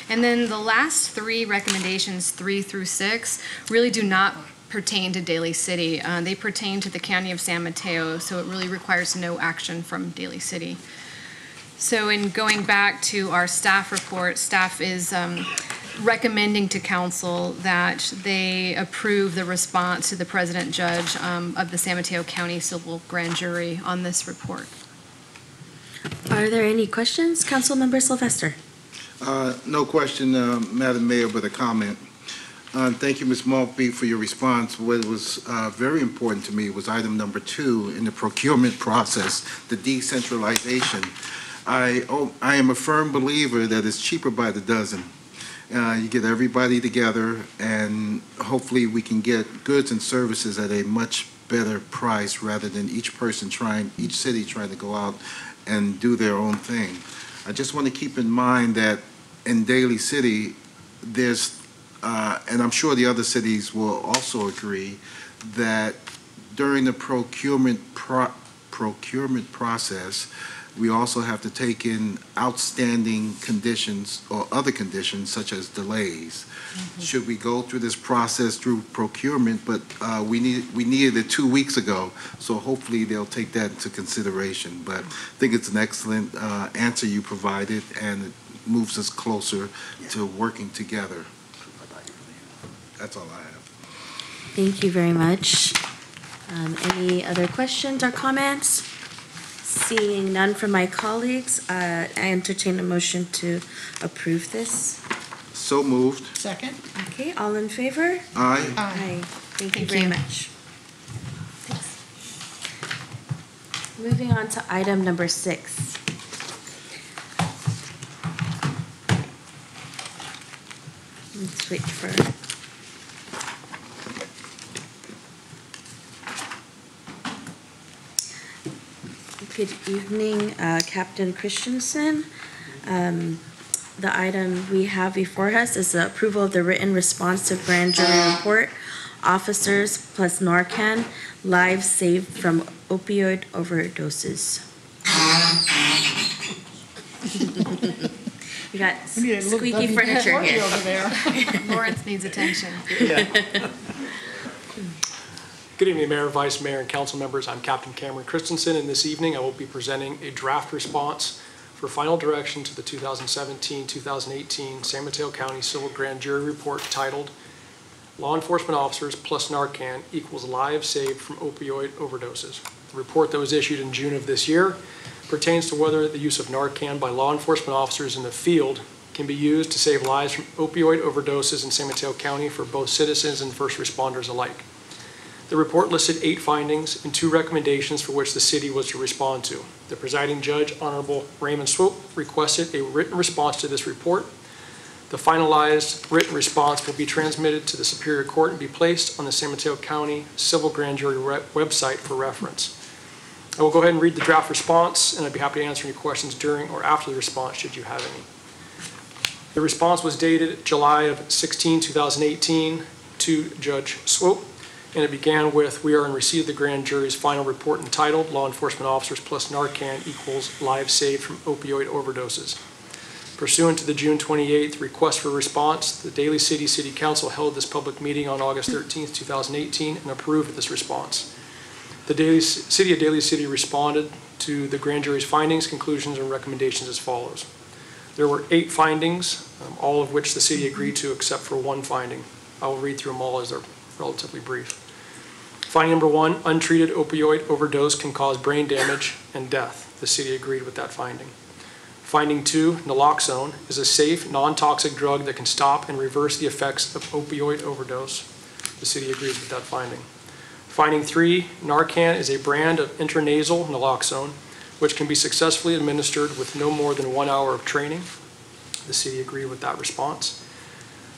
And then the last 3 recommendations, 3 through 6, really do not pertain to Daly City. They pertain to the County of San Mateo, so it really requires no action from Daly City. So in going back to our staff report, staff is recommending to council that they approve the response to the president judge of the San Mateo County Civil Grand Jury on this report. Are there any questions? Councilmember Sylvester. No question, Madam Mayor, but a comment. Thank you, Ms. Maltby, for your response. What was very important to me was item number 2 in the procurement process, the decentralization. I am a firm believer that it's cheaper by the dozen. You get everybody together, and hopefully we can get goods and services at a much better price rather than each city trying to go out and do their own thing. I just want to keep in mind that in Daly City, there's, and I'm sure the other cities will also agree, that during the procurement process, we also have to take in outstanding conditions or other conditions such as delays. Should we go through this process through procurement, but we needed it 2 weeks ago, so hopefully they'll take that into consideration. But I think it's an excellent answer you provided, and it moves us closer to working together. That's all I have. Thank you very much. Any other questions or comments? Seeing none from my colleagues, I entertain a motion to approve this. So moved. Second? Okay, all in favor? Aye. Aye. Thank you Thank very you. much. Thanks. Moving on to item number 6. Let's wait for. Good evening, Captain Christensen. The item we have before us is the approval of the written response to grand jury report, officers plus Narcan, lives saved from opioid overdoses. We got squeaky furniture here. Over there. Lawrence needs attention. Good evening, Mayor, Vice Mayor, and council members. I'm Captain Cameron Christensen, and this evening I will be presenting a draft response for for final direction to the 2017-2018 San Mateo County Civil Grand Jury Report titled Law Enforcement Officers plus Narcan equals Lives Saved from Opioid Overdoses. The report that was issued in June of this year pertains to whether the use of Narcan by law enforcement officers in the field can be used to save lives from opioid overdoses in San Mateo County for both citizens and first responders alike. The report listed 8 findings and 2 recommendations for which the city was to respond to. The presiding judge, Honorable Raymond Swope, requested a written response to this report. The finalized written response will be transmitted to the Superior Court and be placed on the San Mateo County Civil Grand Jury website for reference. I will go ahead and read the draft response, and I'd be happy to answer any questions during or after the response, should you have any. The response was dated July of 16, 2018 to Judge Swope, and it began with, "We are in receipt of the grand jury's final report entitled Law Enforcement Officers plus Narcan equals Lives Saved from Opioid Overdoses. Pursuant to the June 28th request for response, the Daly City Council held this public meeting on August 13th, 2018 and approved this response. The City of Daly City responded to the grand jury's findings, conclusions, and recommendations as follows. There were 8 findings, all of which the city agreed to except for 1 finding. I will read through them all as they're relatively brief. Finding number 1, untreated opioid overdose can cause brain damage and death. The city agreed with that finding. Finding 2, naloxone is a safe, non-toxic drug that can stop and reverse the effects of opioid overdose. The city agrees with that finding. Finding 3, Narcan is a brand of intranasal naloxone which can be successfully administered with no more than 1 hour of training. The city agreed with that response.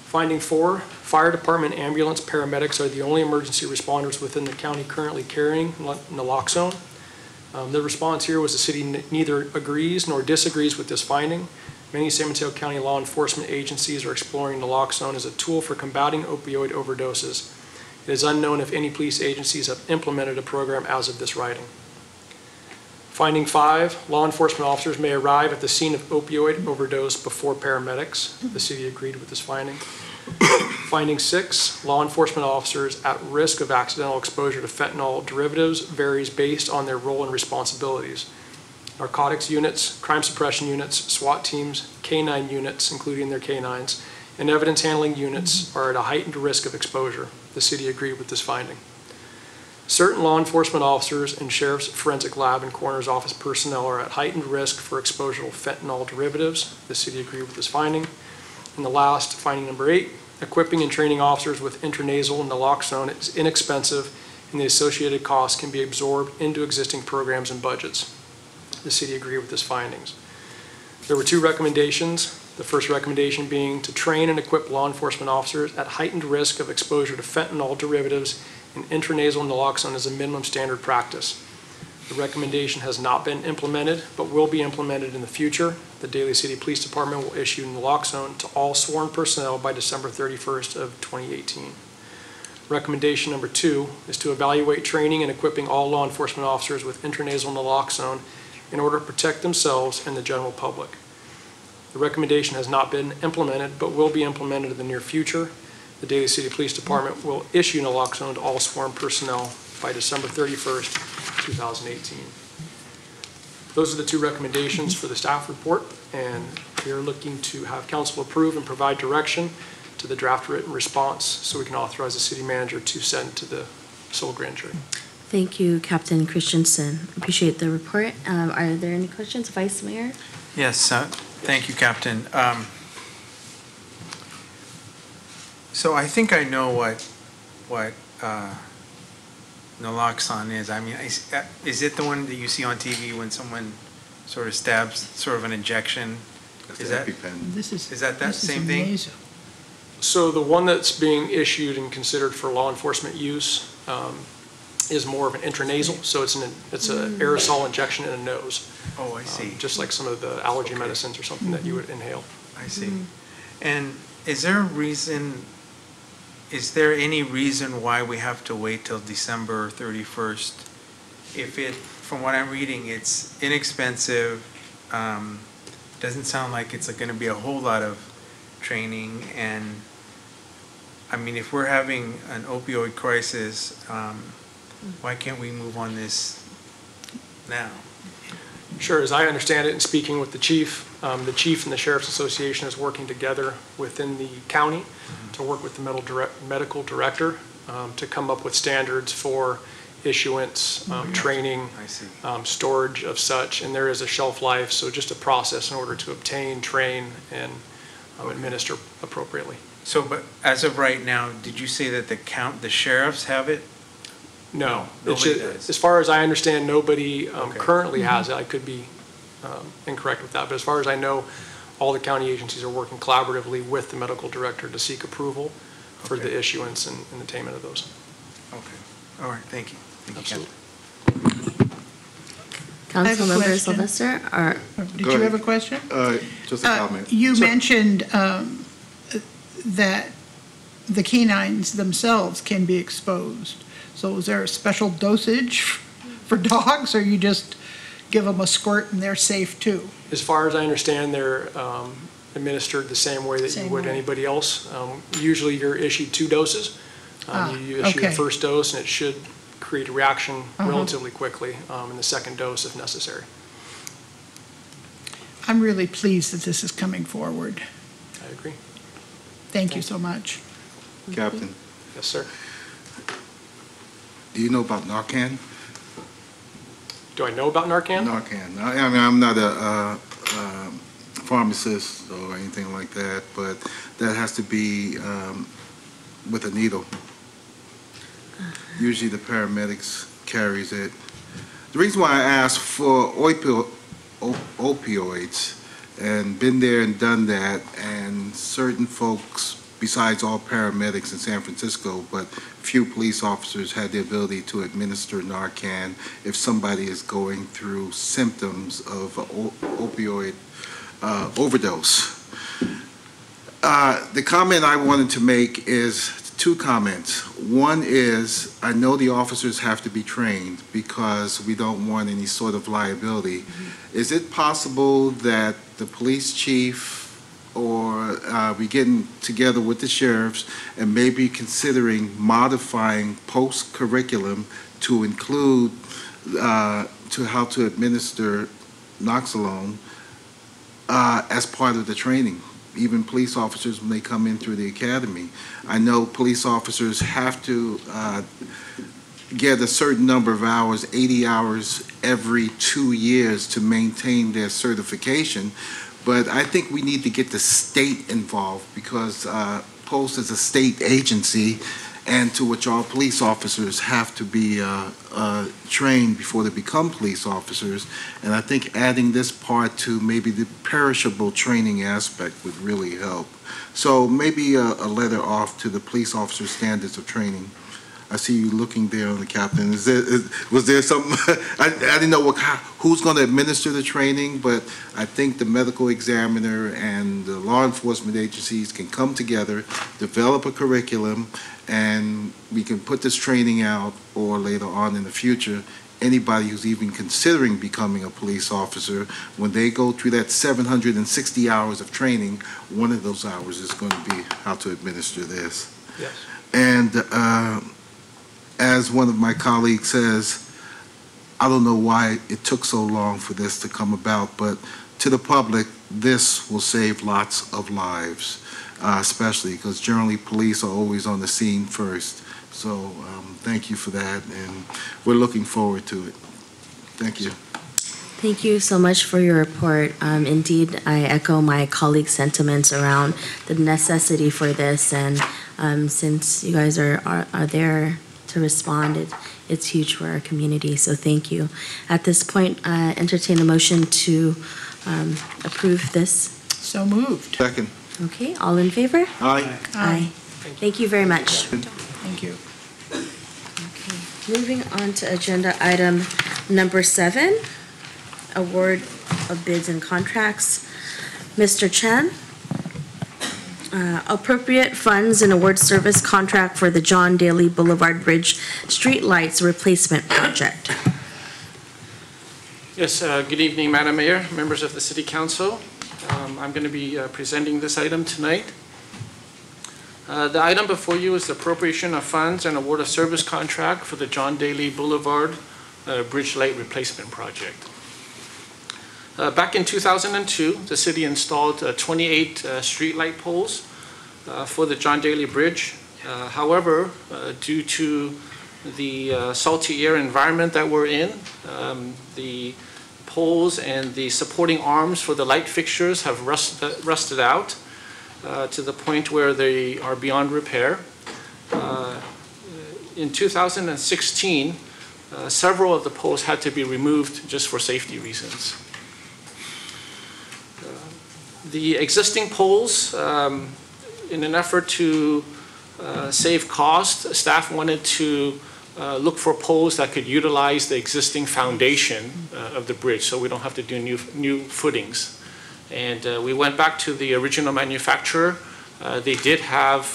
Finding 4, fire department, ambulance, paramedics are the only emergency responders within the county currently carrying naloxone. The response here was the city neither agrees nor disagrees with this finding. Many San Mateo County law enforcement agencies are exploring naloxone as a tool for combating opioid overdoses. It is unknown if any police agencies have implemented a program as of this writing. Finding 5, law enforcement officers may arrive at the scene of opioid overdose before paramedics. The city agreed with this finding. Finding 6, law enforcement officers at risk of accidental exposure to fentanyl derivatives varies based on their role and responsibilities. Narcotics units, crime suppression units, SWAT teams, K-9 units, including their K-9s, and evidence handling units are at a heightened risk of exposure. The city agreed with this finding. Certain law enforcement officers and sheriff's forensic lab and coroner's office personnel are at heightened risk for exposure to fentanyl derivatives. The city agreed with this finding. And the last, finding number 8, equipping and training officers with intranasal naloxone is inexpensive and the associated costs can be absorbed into existing programs and budgets. The city agreed with this findings. There were 2 recommendations. The first recommendation being to train and equip law enforcement officers at heightened risk of exposure to fentanyl derivatives and intranasal naloxone as a minimum standard practice. The recommendation has not been implemented, but will be implemented in the future. The Daly City Police Department will issue naloxone to all sworn personnel by December 31st of 2018. Recommendation number 2 is to evaluate training and equipping all law enforcement officers with intranasal naloxone in order to protect themselves and the general public. The recommendation has not been implemented, but will be implemented in the near future. The Daly City Police Department will issue naloxone to all sworn personnel by December 31st, 2018. Those are the 2 recommendations for the staff report, and we are looking to have council approve and provide direction to the draft written response so we can authorize the city manager to send to the civil grand jury. Thank you, Captain Christensen. Appreciate the report. Are there any questions, Vice Mayor? Yes, thank you, Captain. So I think I know what naloxone is. I mean, is it the one that you see on TV when someone sort of stabs, sort of an injection? Is that that same thing? So the one that's being issued and considered for law enforcement use is more of an intranasal. So it's an aerosol injection in a nose. Oh, I see. Just like some of the allergy medicines or something that you would inhale. I see. And is there any reason why we have to wait till December 31st? If from what I'm reading, it's inexpensive, doesn't sound like it's going to be a whole lot of training, and I mean, if we're having an opioid crisis, why can't we move on this now? Sure, as I understand it, and speaking with the chief and the Sheriff's Association is working together within the county to work with the medical director to come up with standards for issuance, training, I see. storage of such, and there is a shelf life, so just a process in order to obtain, train, and administer appropriately. So, but as of right now, did you say that the sheriffs have it? No. Nobody It's does. as far as I understand, nobody Okay. currently has it. I could be incorrect with that, but as far as I know, all the county agencies are working collaboratively with the medical director to seek approval for Okay. the issuance and attainment of those. Okay, all right, thank you. Thank you, Absolutely. I have a Councilmember question. Sylvester, or, Did you have a question? Just a comment. You mentioned that the canines themselves can be exposed. So is there a special dosage for dogs, or you just give them a squirt and they're safe too? As far as I understand, they're administered the same way that you Same would way. anybody else. Usually you're issued 2 doses. You issue the okay. first dose and it should create a reaction relatively quickly, and the second dose if necessary. I'm really pleased that this is coming forward. I agree. Thank you so much. Captain, Yes, sir. do you know about Narcan? Do I know about Narcan? Narcan. I mean, I'm not a pharmacist or anything like that, but that has to be with a needle. Usually the paramedics carries it. The reason why I asked for opioids, and been there and done that, and certain folks, besides all paramedics in San Francisco, but few police officers had the ability to administer Narcan if somebody is going through symptoms of opioid overdose. The comment I wanted to make is 2 comments. One is, I know the officers have to be trained because we don't want any sort of liability. Is it possible that the police chief or we getting together with the sheriffs and maybe considering modifying post-curriculum to include to how to administer Noxolone as part of the training? Even police officers when they come in through the academy. I know police officers have to get a certain number of hours, 80 hours every 2 years to maintain their certification, but I think we need to get the state involved because Post is a state agency and to which all police officers have to be trained before they become police officers. And I think adding this part to maybe the perishable training aspect would really help. So maybe a letter off to the police officer standards of training. I see you looking there on the captain. Was there something? I didn't know who's going to administer the training, but I think the medical examiner and the law enforcement agencies can come together, develop a curriculum, and we can put this training out, or later on in the future, anybody who's even considering becoming a police officer, when they go through that 760 hours of training, one of those hours is going to be how to administer this. Yes. And as one of my colleagues says, I don't know why it took so long for this to come about, but to the public, this will save lots of lives, especially because generally police are always on the scene first. So thank you for that, and we're looking forward to it. Thank you. thank you so much for your report. Indeed, I echo my colleagues' sentiments around the necessity for this, and since you guys are there to respond, it's huge for our community, so thank you. At this point, entertain a motion to approve this. So moved. Second. Okay, all in favor? Aye. Aye. Thank you very much. Thank you. Okay, moving on to agenda item number 7, award of bids and contracts. Mr. Chen, appropriate funds and award service contract for the John Daly Boulevard Bridge Streetlights Replacement Project. Yes, good evening, Madam Mayor, members of the City Council. I'm going to be presenting this item tonight. The item before you is the appropriation of funds and award of service contract for the John Daly Boulevard Bridge Light Replacement Project. Back in 2002, the city installed 28 streetlight poles for the John Daly Bridge. However, due to the salty air environment that we're in, the poles and the supporting arms for the light fixtures have rusted out to the point where they are beyond repair. In 2016, several of the poles had to be removed just for safety reasons. The existing poles, in an effort to save cost, staff wanted to look for poles that could utilize the existing foundation of the bridge so we don't have to do new footings. And we went back to the original manufacturer. They did have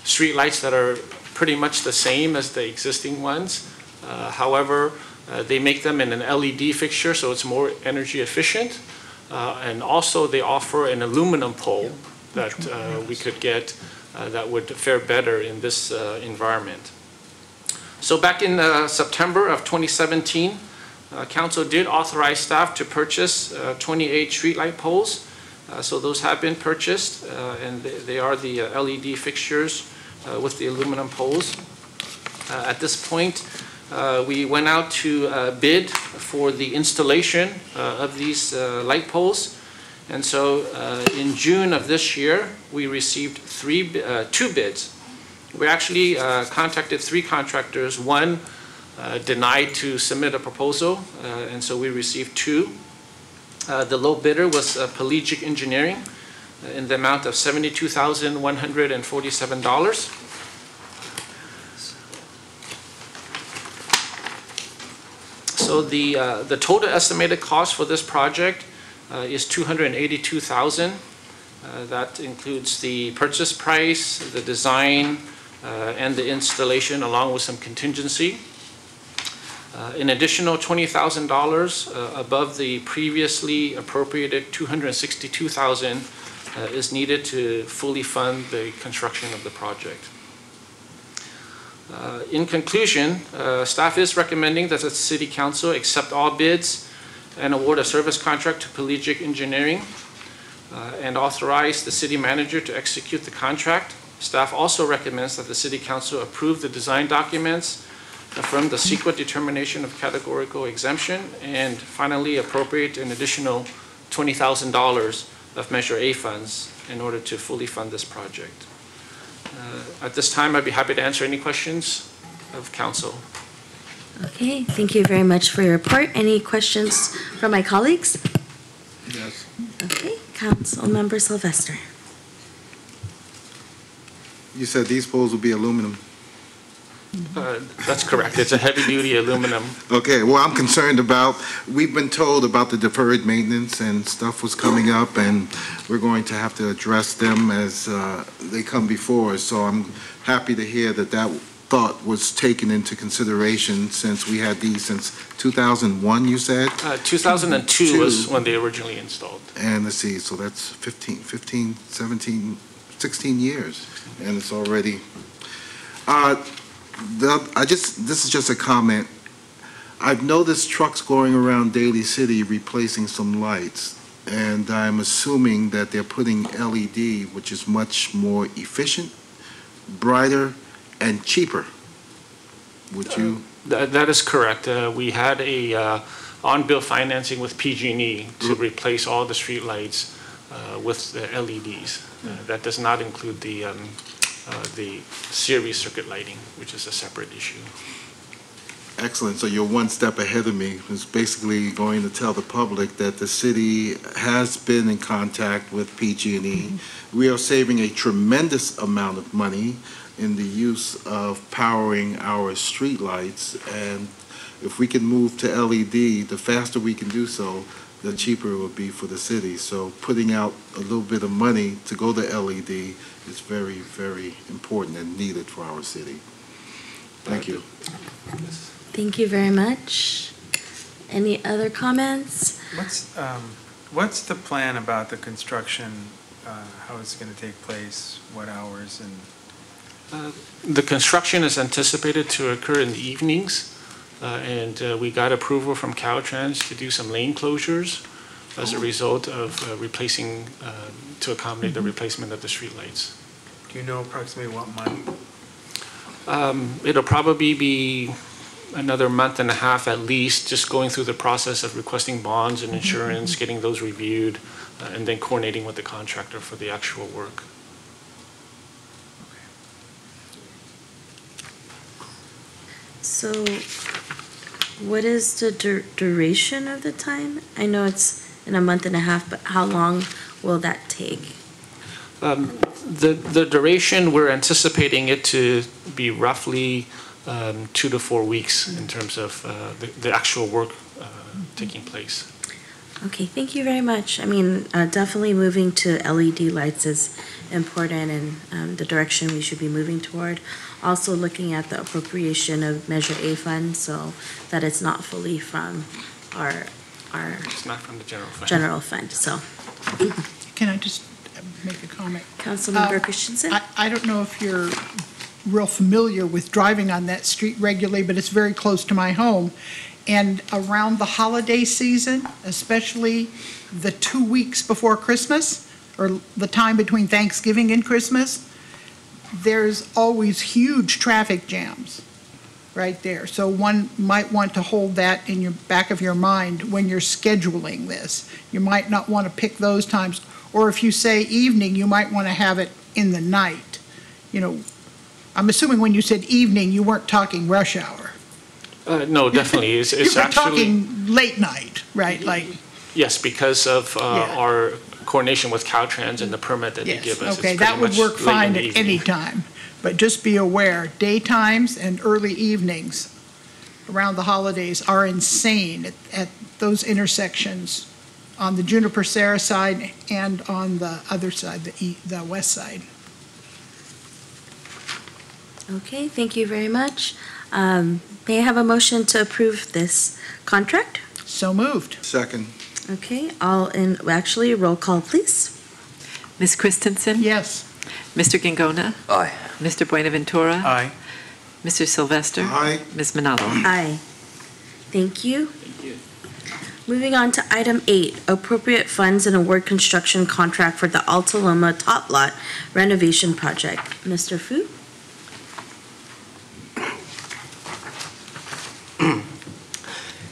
street lights that are pretty much the same as the existing ones. However, they make them in an LED fixture, so it's more energy efficient. And also they offer an aluminum pole that we could get that would fare better in this environment. So back in September of 2017, Council did authorize staff to purchase 28 streetlight poles. So those have been purchased, and they are the LED fixtures with the aluminum poles. At this point, we went out to bid for the installation of these light poles. And so in June of this year, we received two bids. We actually contacted 3 contractors. One denied to submit a proposal, and so we received 2. The low bidder was Pelagic Engineering in the amount of $72,147. So the total estimated cost for this project is $282,000. That includes the purchase price, the design, and the installation, along with some contingency. An additional $20,000 above the previously appropriated $262,000 is needed to fully fund the construction of the project. In conclusion, staff is recommending that the City Council accept all bids and award a service contract to Pelagic Engineering and authorize the City Manager to execute the contract. Staff also recommends that the City Council approve the design documents, affirm the secret determination of categorical exemption, and finally appropriate an additional $20,000 of Measure A funds in order to fully fund this project. At this time, I'd be happy to answer any questions of Council. Okay, thank you very much for your report. Any questions from my colleagues? Yes. Okay, Councilmember Sylvester. You said these poles will be aluminum. That's correct. It's a heavy-duty aluminum. Okay, well, I'm concerned about, we've been told about the deferred maintenance and stuff was coming up, and we're going to have to address them as they come before us. So I'm happy to hear that that thought was taken into consideration, since we had these since 2001, you said? 2002 was when they originally installed. And let's see, so that's 15, 17, 16 years, and it's already, this is just a comment. I've noticed trucks going around Daly City replacing some lights, and I'm assuming that they're putting LED, which is much more efficient, brighter, and cheaper. Would you? That is correct. We had a on-bill financing with PG&E to replace all the street lights with the LEDs. That does not include the series circuit lighting, which is a separate issue. Excellent. So you're one step ahead of me. It's basically going to tell the public that the city has been in contact with PG&E. We are saving a tremendous amount of money in the use of powering our streetlights, and if we can move to LED, the faster we can do so, the cheaper it will be for the city. So putting out a little bit of money to go to LED is very, very important and needed for our city. Thank you. Thank you very much. Any other comments? What's the plan about the construction, how it's going to take place, what hours, and? The construction is anticipated to occur in the evenings, and we got approval from Caltrans to do some lane closures. as a result of replacing, to accommodate the replacement of the streetlights. Do you know approximately what month? It'll probably be another month and a half at least, just going through the process of requesting bonds and insurance, getting those reviewed, and then coordinating with the contractor for the actual work. So what is the duration of the time? I know it's in a month and a half, but how long will that take? The duration, we're anticipating it to be roughly 2 to 4 weeks in terms of the actual work taking place. Okay, thank you very much. I mean, definitely moving to LED lights is important and the direction we should be moving toward. Also looking at the appropriation of Measure A funds so that it's not fully from our It's not from the general fund, so. Can I just make a comment? Councilmember Christensen? I don't know if you're real familiar with driving on that street regularly, but it's very close to my home. And around the holiday season, especially the 2 weeks before Christmas, or the time between Thanksgiving and Christmas, there's always huge traffic jams right there. So one might want to hold that in your back of your mind when you're scheduling this. You might not want to pick those times. Or if you say evening, you might want to have it in the night. You know, I'm assuming when you said evening, you weren't talking rush hour. No, definitely. It's You were actually, talking late night, right? Like, yes, because of Yeah. our coordination with Caltrans and the permit that they yes, give us. okay, it's that pretty would much work late in fine the at evening. any time. But just be aware, daytimes and early evenings around the holidays are insane at those intersections on the Juniper Serra side and on the other side, the west side. Okay, thank you very much. May I have a motion to approve this contract? So moved. Second. Okay, actually, roll call, please. Ms. Christensen? Yes. Mr. Gingona? Aye. Mr. Buenaventura? Aye. Mr. Sylvester? Aye. Ms. Manalo? Aye. Thank you. Moving on to item 8, appropriate funds and award construction contract for the Alta Loma Tot Lot renovation project. Mr. Fu?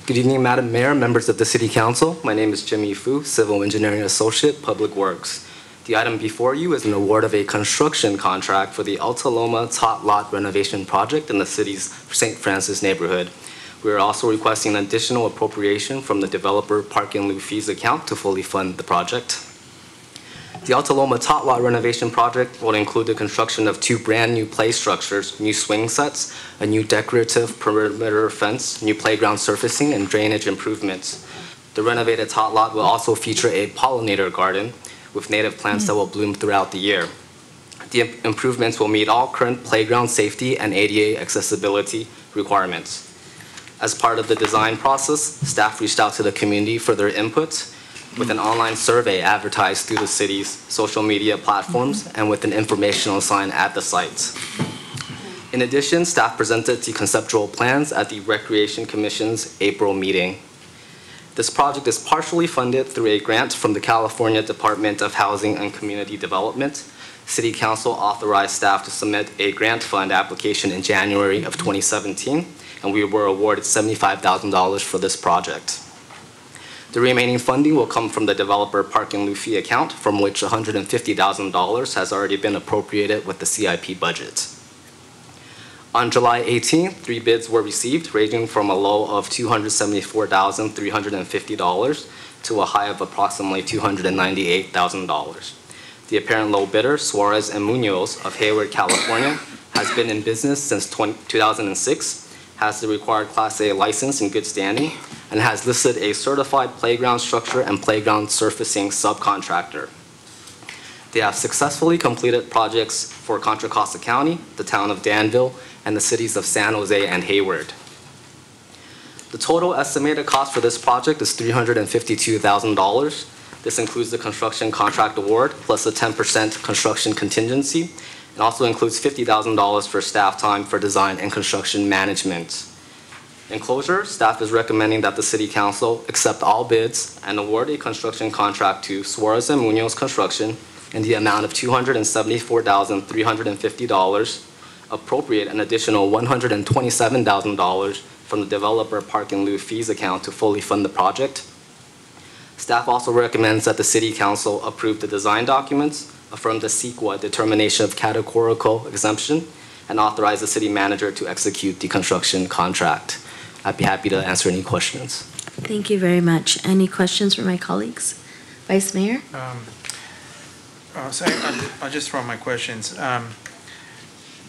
Good evening, Madam Mayor, members of the City Council. My name is Jimmy Fu, Civil Engineering Associate, Public Works. The item before you is an award of a construction contract for the Alta Loma Tot Lot renovation project in the city's St. Francis neighborhood. We are also requesting an additional appropriation from the developer park and lieu fees account to fully fund the project. The Alta Loma Tot Lot renovation project will include the construction of 2 brand-new play structures, new swing sets, a new decorative perimeter fence, new playground surfacing, and drainage improvements. The renovated Tot Lot will also feature a pollinator garden with native plants that will bloom throughout the year. The improvements will meet all current playground safety and ADA accessibility requirements. As part of the design process, staff reached out to the community for their input with an online survey advertised through the city's social media platforms and with an informational sign at the site. In addition, staff presented the conceptual plans at the Recreation Commission's April meeting. This project is partially funded through a grant from the California Department of Housing and Community Development. City Council authorized staff to submit a grant fund application in January of 2017, and we were awarded $75,000 for this project. The remaining funding will come from the developer park and lieu fee account, from which $150,000 has already been appropriated with the CIP budget. On July 18th, 3 bids were received, ranging from a low of $274,350 to a high of approximately $298,000. The apparent low bidder, Suarez and Munoz of Hayward, California, has been in business since 2006, has the required Class A license in good standing, and has listed a certified playground structure and playground surfacing subcontractor. They have successfully completed projects for Contra Costa County, the town of Danville, and the cities of San Jose and Hayward. The total estimated cost for this project is $352,000. This includes the construction contract award plus a 10% construction contingency, and also includes $50,000 for staff time for design and construction management. In closure, staff is recommending that the City Council accept all bids and award a construction contract to Suarez and Munoz Construction in the amount of $274,350, appropriate an additional $127,000 from the developer park in lieu fees account to fully fund the project. Staff also recommends that the City Council approve the design documents, affirm the CEQA determination of categorical exemption, and authorize the city manager to execute the construction contract. I'd be happy to answer any questions. Thank you very much. Any questions from my colleagues? Vice Mayor? So I'll just throw my questions.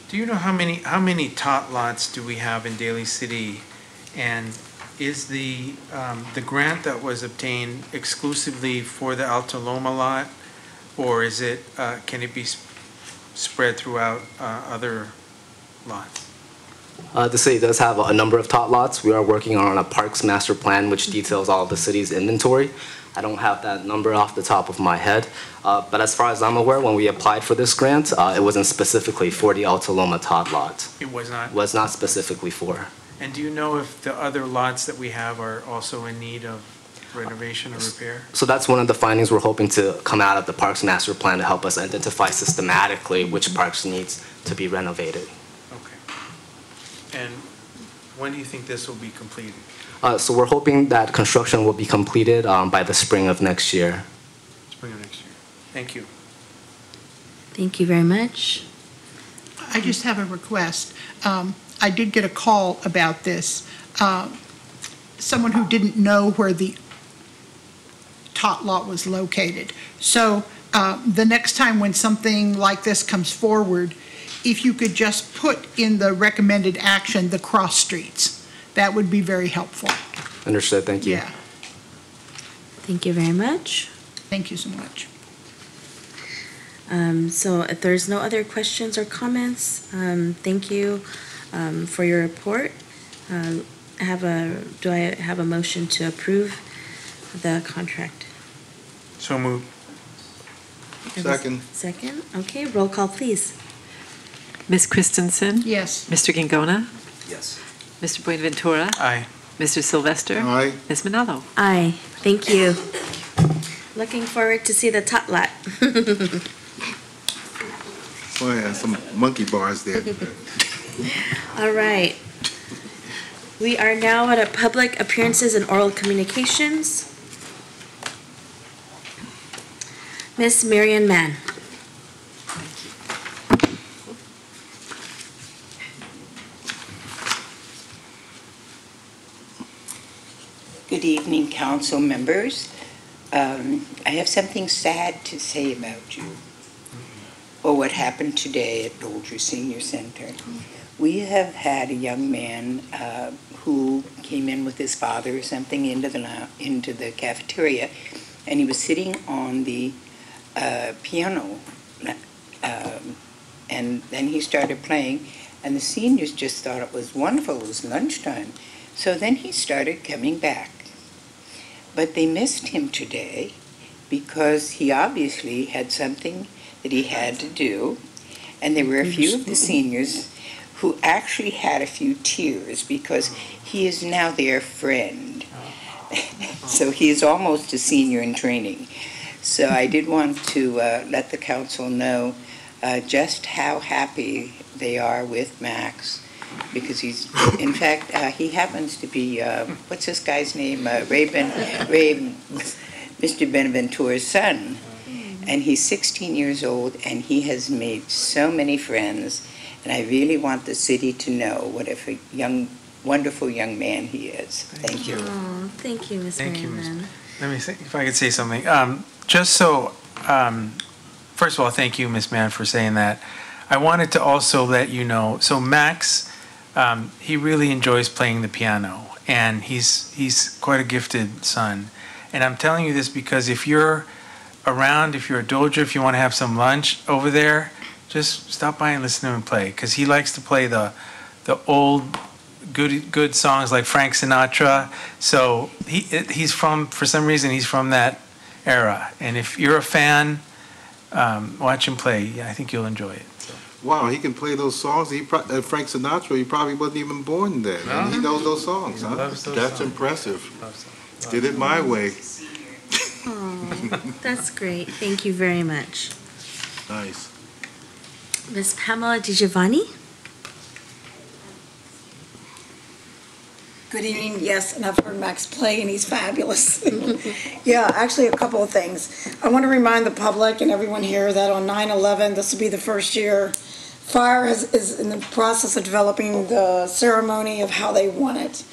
Do you know how many tot lots do we have in Daly City? And is the grant that was obtained exclusively for the Alta Loma lot? Or is it, can it be spread throughout other lots? The city does have a number of tot lots. We are working on a parks master plan which details all of the city's inventory. I don't have that number off the top of my head, but as far as I'm aware, when we applied for this grant, it wasn't specifically for the Alta Loma tot lot. It was not? Was not specifically for. And do you know if the other lots that we have are also in need of renovation or repair? So that's one of the findings we're hoping to come out of the parks master plan to help us identify systematically which parks needs to be renovated. Okay. And when do you think this will be completed? So we're hoping that construction will be completed by the spring of next year. Spring of next year. Thank you. Thank you very much. I just have a request. I did get a call about this. Someone who didn't know where the tot lot was located. So the next time when something like this comes forward, if you could just put in the recommended action the cross streets, that would be very helpful. Understood. Thank you. Yeah. Thank you very much. Thank you so much. So if there's no other questions or comments, thank you for your report. Do I have a motion to approve the contract? So moved. Second. Second, okay, roll call, please. Ms. Christensen? Yes. Mr. Gingona? Yes. Mr. Buenaventura? Aye. Mr. Sylvester? Aye. Ms. Manalo? Aye, thank you. Looking forward to see the tot lot. Oh, yeah, some monkey bars there. All right. We are now at a public appearances and oral communications. Miss Marian Mann. Good evening, council members. I have something sad to say about you, or what happened today at Dolger Senior Center. We have had a young man who came in with his father or something into the cafeteria, and he was sitting on the piano, and then he started playing, and the seniors just thought it was wonderful. It was lunchtime. So then he started coming back. But they missed him today because he obviously had something that he had to do. And there were a few of the seniors who actually had a few tears because he is now their friend. So he is almost a senior in training. So I did want to let the council know just how happy they are with Max, because he's, in fact, he happens to be, what's this guy's name? Mr. Benaventura's son. And he's 16 years old, and he has made so many friends. And I really want the city to know what a wonderful young man he is. Thank you. Oh, thank you, Miss Marian Mann. Let me see if I could say something. Just so, first of all, thank you, Ms. Mann, for saying that. I wanted to also let you know, so Max, he really enjoys playing the piano, and he's quite a gifted son. And I'm telling you this because if you're around, if you're a Dolger, if you want to have some lunch over there, just stop by and listen to him play, because he likes to play the old good songs like Frank Sinatra. So he's from, for some reason, he's from that era. And if you're a fan, watch him play. Yeah, I think you'll enjoy it. So. Wow, he can play those songs. Frank Sinatra, he probably wasn't even born then. And he knows those songs, huh? That's impressive. Did it my way. Oh, that's great. Thank you very much. Nice. Ms. Pamela DiGiovanni? Good evening. Yes, and I've heard Max play, and he's fabulous. Yeah, actually, a couple of things. I want to remind the public and everyone here that on 9/11, this will be the first year, Fire is in the process of developing the ceremony of how they want it.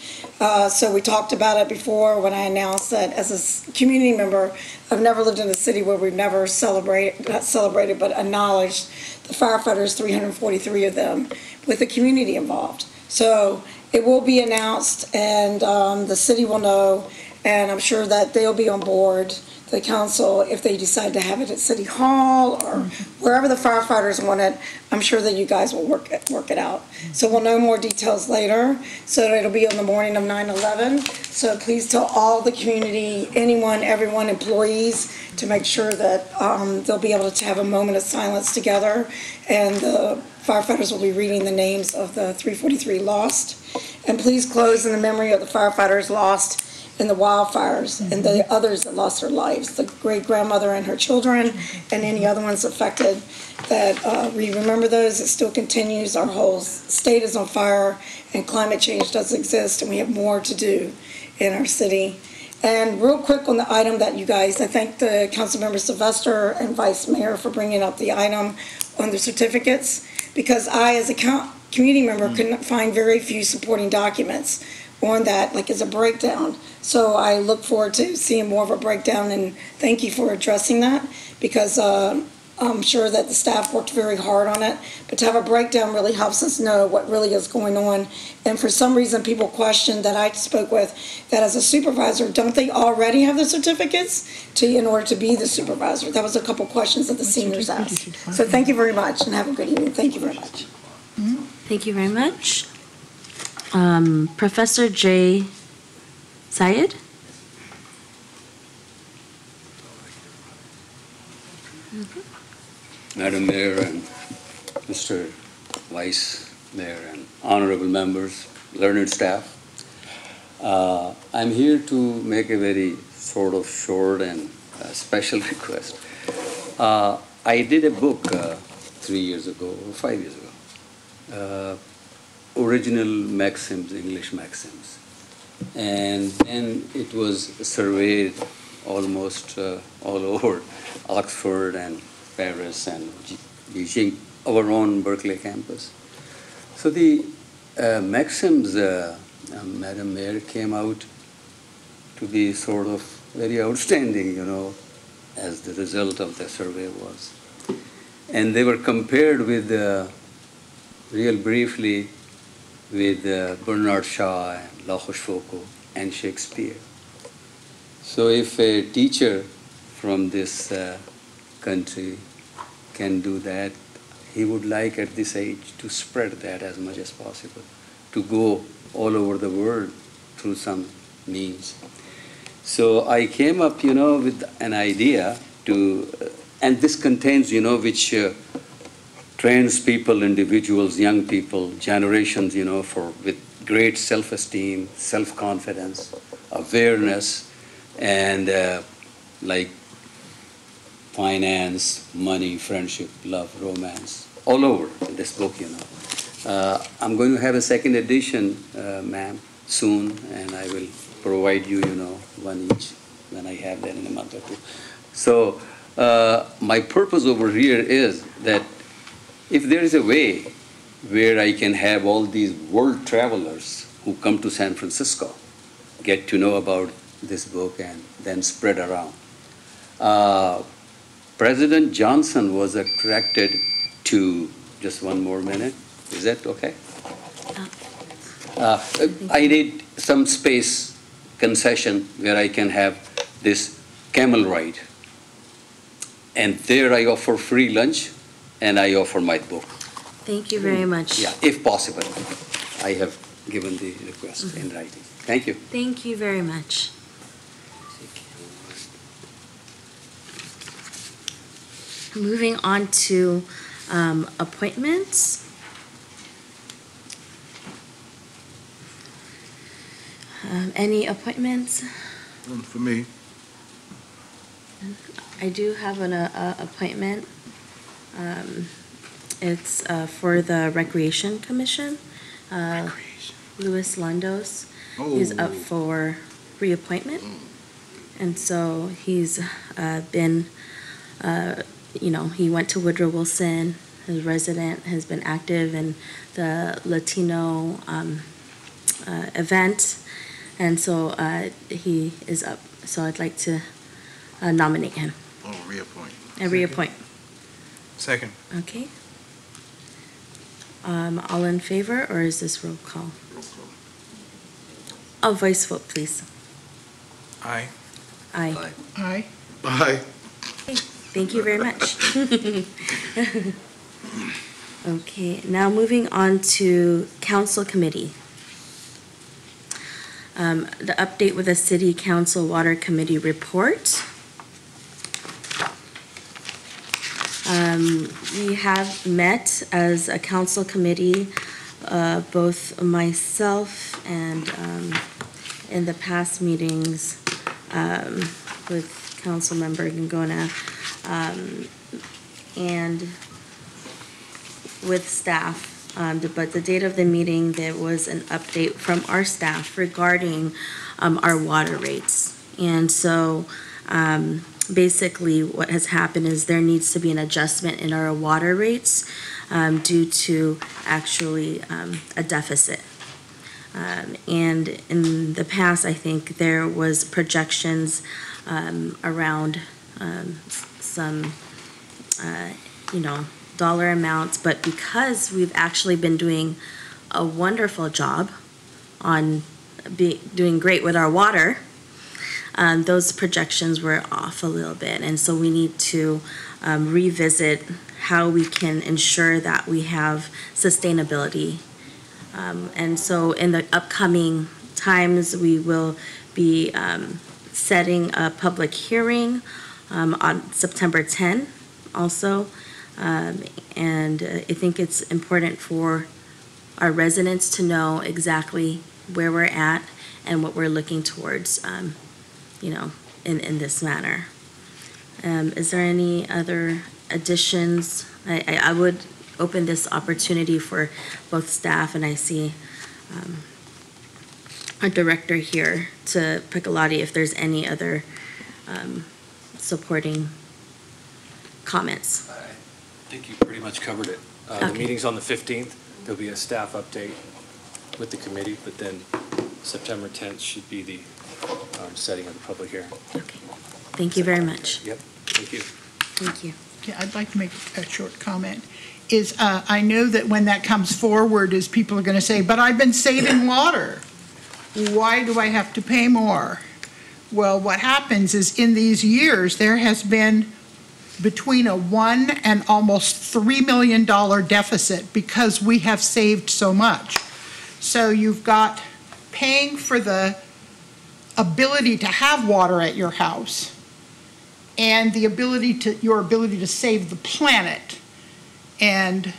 So we talked about it before when I announced that as a community member, I've never lived in a city where we've never not celebrated, but acknowledged the firefighters, 343 of them, with the community involved. So it will be announced, and the city will know, and I'm sure that they'll be on board, the council, if they decide to have it at City Hall or wherever the firefighters want it. I'm sure that you guys will work it out. So we'll know more details later. So it'll be on the morning of 9/11. So please tell all the community, anyone, everyone, employees, to make sure that they'll be able to have a moment of silence together, and the firefighters will be reading the names of the 343 lost. And please close in the memory of the firefighters lost in the wildfires and the others that lost their lives, the great-grandmother and her children, and any other ones affected, that we remember those. It still continues. Our whole state is on fire, and climate change does exist, and we have more to do in our city. And real quick on the item that you guys, I thank the Councilmember Sylvester and Vice Mayor for bringing up the item on the certificates, because I, as a community member, couldn't find very few supporting documents on that, like as a breakdown. So I look forward to seeing more of a breakdown, and thank you for addressing that, because I'm sure that the staff worked very hard on it, but to have a breakdown really helps us know what really is going on. And for some reason, people questioned that I spoke with, that as a supervisor, don't they already have the certificates in order to be the supervisor? That was a couple questions that the seniors asked. So thank you very much, and have a good evening. Thank you very much. Thank you very much. Professor J. Syed? Madam Mayor and Mr. Vice Mayor and honorable members, learned staff, I'm here to make a very sort of short and special request. I did a book 3 years ago or 5 years ago, original maxims, English maxims. And then it was surveyed almost all over Oxford and Paris and Beijing, our own Berkeley campus. So the maxims, Madam Mayor, came out to be sort of very outstanding, you know, as the result of the survey was. And they were compared with, real briefly, with Bernard Shaw and La Rochefoucauld and Shakespeare. So if a teacher from this country can do that, he would like at this age to spread that as much as possible, to go all over the world through some means. So I came up, you know, with an idea to, and this contains, you know, which trains people, individuals, young people, generations, you know, with great self-esteem, self-confidence, awareness, and like finance, money, friendship, love, romance, all over in this book, you know. I'm going to have a second edition, ma'am, soon, and I will provide you, you know, one each when I have that in a month or two. So my purpose over here is that if there is a way where I can have all these world travelers who come to San Francisco get to know about this book and then spread around. President Johnson was attracted to, just one more minute, is that okay? I need some space concession where I can have this camel ride. And there I offer free lunch and I offer my book. Thank you very much. Yeah, if possible. I have given the request in writing. Thank you. Thank you very much. Moving on to Appointments. Any appointments? For me. I do have an appointment. It's for the Recreation Commission. Louis Landos. He's up for reappointment. And so he's been, he went to Woodrow Wilson. His resident has been active in the Latino event. And so he is up. So I'd like to nominate him. Oh, reappoint. And reappoint. Second. Okay. All in favor, or is this roll call? Roll call. Oh, voice vote, please. Aye. Aye. Aye. Aye. Thank you very much. Okay, now moving on to council committee. The update with the City Council Water Committee report. We have met as a council committee, both myself and in the past meetings with Councilmember Gangona and with staff. But the date of the meeting, there was an update from our staff regarding our water rates. And so basically what has happened is there needs to be an adjustment in our water rates due to actually a deficit. And in the past, I think there was projections around some, dollar amounts, but because we've actually been doing a wonderful job on doing great with our water, those projections were off a little bit. And so we need to revisit how we can ensure that we have sustainability. And so in the upcoming times, we will be setting a public hearing on September 10 also. And I think it's important for our residents to know exactly where we're at and what we're looking towards, in this manner. Is there any other additions? I would open this opportunity for both staff, and I see our director here to Piccolotti if there's any other supporting comments. I think you pretty much covered it. The Okay. meeting's on the 15th. There'll be a staff update with the committee, but then September 10th should be the setting of the public hearing. Okay. Thank you very much. Yep, thank you. Thank you. Okay, I'd like to make a short comment. I know that when that comes forward is people are going to say, but I've been saving water. Why do I have to pay more? Well, what happens is in these years, there has been between a $1 and almost $3 million deficit because we have saved so much. So you've got paying for the ability to have water at your house and your ability to save the planet. And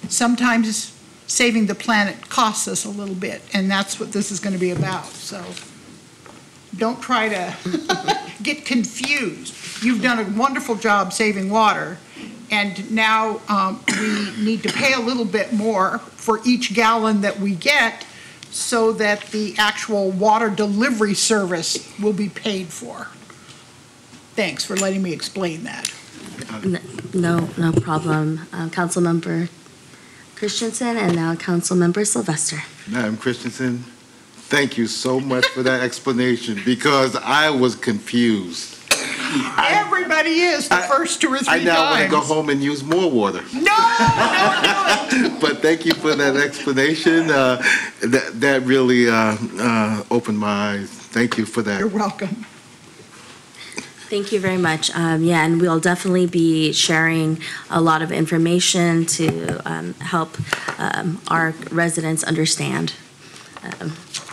sometimes saving the planet costs us a little bit, and that's what this is going to be about. So don't try to get confused. You've done a wonderful job saving water, and now we need to pay a little bit more for each gallon that we get so that the actual water delivery service will be paid for. Thanks for letting me explain that. No problem. Councilmember Christensen and now Councilmember Sylvester. Madam Christensen, thank you so much for that explanation because I was confused. Everybody is the first 2 or 3 times. I now want to go home and use more water. No, don't do it. But thank you for that explanation. That really opened my eyes. Thank you for that. You're welcome. Thank you very much. Yeah, and we'll definitely be sharing a lot of information to help our residents understand.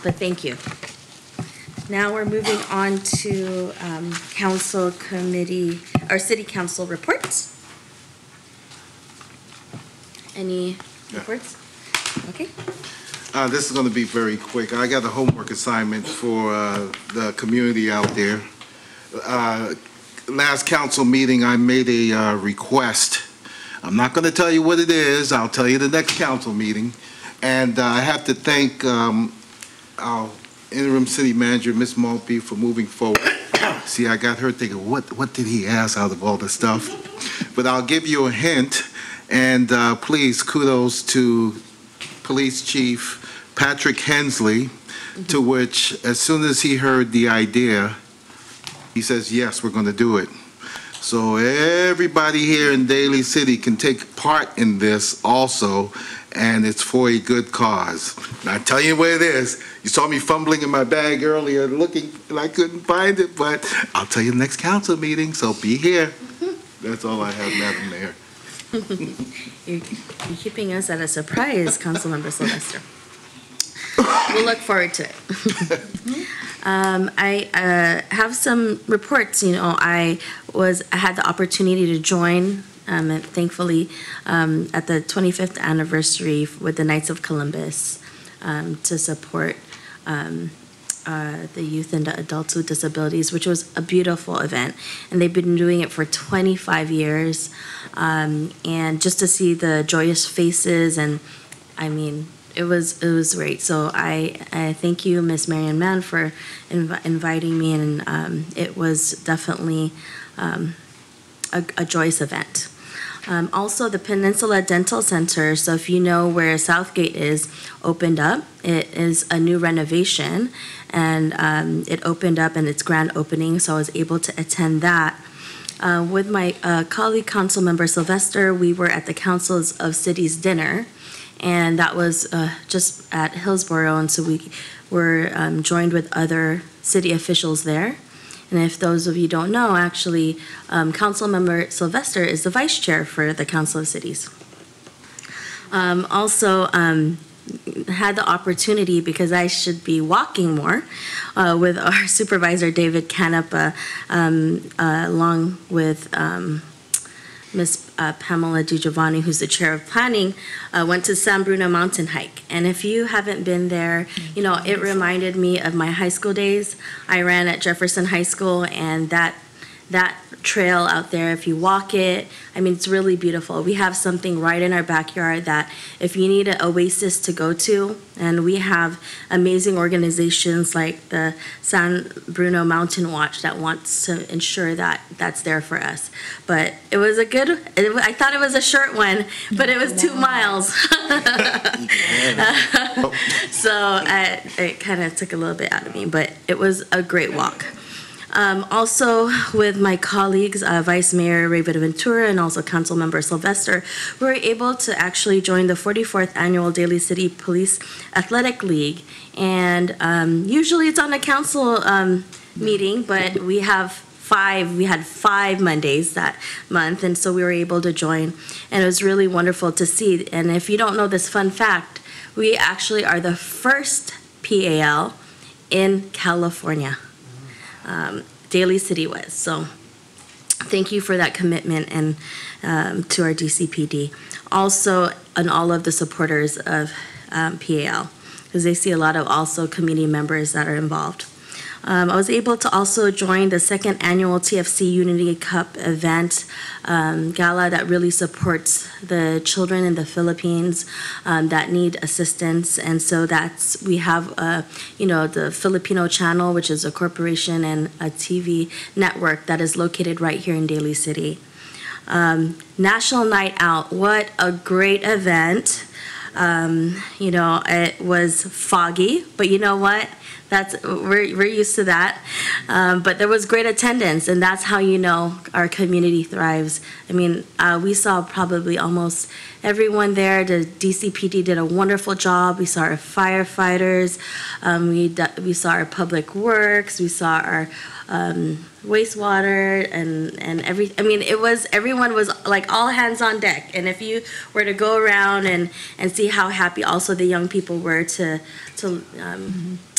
But thank you. Now we're moving on to council committee, or city council reports. Any reports? Okay. This is going to be very quick. I got a homework assignment for the community out there. Last council meeting, I made a request. I'm not going to tell you what it is. I'll tell you the next council meeting. And I have to thank our interim city manager, Ms. Maltby, for moving forward. See, I got her thinking, what did he ask out of all this stuff? But I'll give you a hint, and please, kudos to Police Chief Patrick Hensley, to which, as soon as he heard the idea, he says, yes, we're going to do it. So everybody here in Daly City can take part in this also, and it's for a good cause. And I'll tell you where it is. You saw me fumbling in my bag earlier looking, and I couldn't find it, but I'll tell you the next council meeting, so be here. That's all I have, Madam Mayor. You're keeping us at a surprise, Councilmember Sylvester. We'll look forward to it. I have some reports. I had the opportunity to join, and thankfully, at the 25th anniversary with the Knights of Columbus to support the youth and adults with disabilities, which was a beautiful event. And they've been doing it for 25 years. And just to see the joyous faces, and I mean, it was great. So I thank you, Ms. Marian Mann, for inviting me, and it was definitely a joyous event. Also, the Peninsula Dental Center, so if you know where Southgate is, opened up. It is a new renovation, and it opened up in its grand opening, so I was able to attend that. With my colleague, Councilmember Sylvester, we were at the Councils of Cities dinner, and that was just at Hillsborough, and so we were joined with other city officials there. And if those of you don't know, actually, Councilmember Sylvester is the vice chair for the Council of Cities. Also, had the opportunity, because I should be walking more, with our supervisor, David Canepa, along with Ms. Pamela DiGiovanni, who's the chair of planning, went to San Bruno Mountain Hike. And if you haven't been there, it reminded me of my high school days. I ran at Jefferson High School, and that trail out there, if you walk it, I mean, it's really beautiful. We have something right in our backyard that if you need an oasis to go to, and we have amazing organizations like the San Bruno Mountain Watch that wants to ensure that that's there for us. But it was I thought it was a short one, but it was 2 miles. So it kind of took a little bit out of me, but it was a great walk. Also, with my colleagues, Vice Mayor Ray Ventura and also Councilmember Sylvester, we were able to actually join the 44th Annual Daly City Police Athletic League. And usually it's on a council meeting, but we had 5 Mondays that month, and so we were able to join. And it was really wonderful to see. And if you don't know this fun fact, we actually are the first PAL in California. Daly City was. So thank you for that commitment, and to our DCPD. Also, and all of the supporters of PAL, because they see a lot of also community members that are involved. I was able to also join the 2nd annual TFC Unity Cup event gala that really supports the children in the Philippines that need assistance. And so we have, the Filipino Channel, which is a corporation and a TV network that is located right here in Daly City. National Night Out, what a great event. It was foggy, but you know what? We're used to that. But there was great attendance, and that's how our community thrives. I mean, we saw probably almost everyone there. The DCPD did a wonderful job. We saw our firefighters. We saw our public works. We saw our wastewater and everyone was like all hands on deck. And if you were to go around and see how happy also the young people were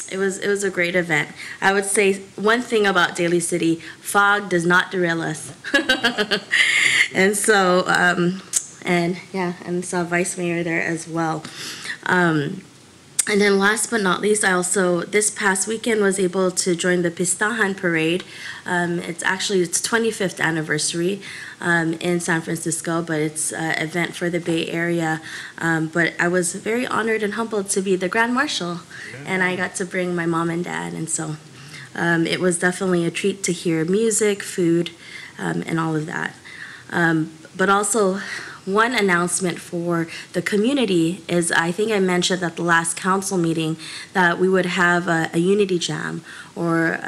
it was a great event. I would say one thing about Daly City: fog does not derail us. And so and yeah, and saw Vice Mayor there as well. And then last but not least, I also, this past weekend, was able to join the Pistahan Parade. It's actually its 25th anniversary in San Francisco, but it's an event for the Bay Area. But I was very honored and humbled to be the Grand Marshal, and I got to bring my mom and dad, and so it was definitely a treat to hear music, food, and all of that. But also, one announcement for the community is, I think I mentioned at the last council meeting that we would have a unity jam, or,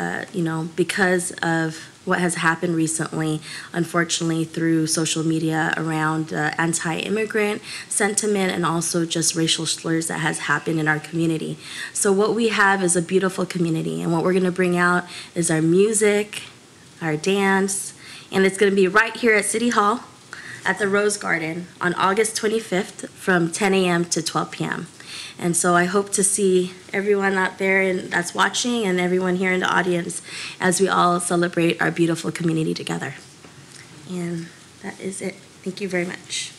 because of what has happened recently, unfortunately, through social media around anti-immigrant sentiment and also just racial slurs that has happened in our community. So what we have is a beautiful community, and what we're gonna bring out is our music, our dance, and it's gonna be right here at City Hall at the Rose Garden on August 25th from 10 a.m. to 12 p.m. And so I hope to see everyone out there and that's watching, and everyone here in the audience, as we all celebrate our beautiful community together. And that is it. Thank you very much.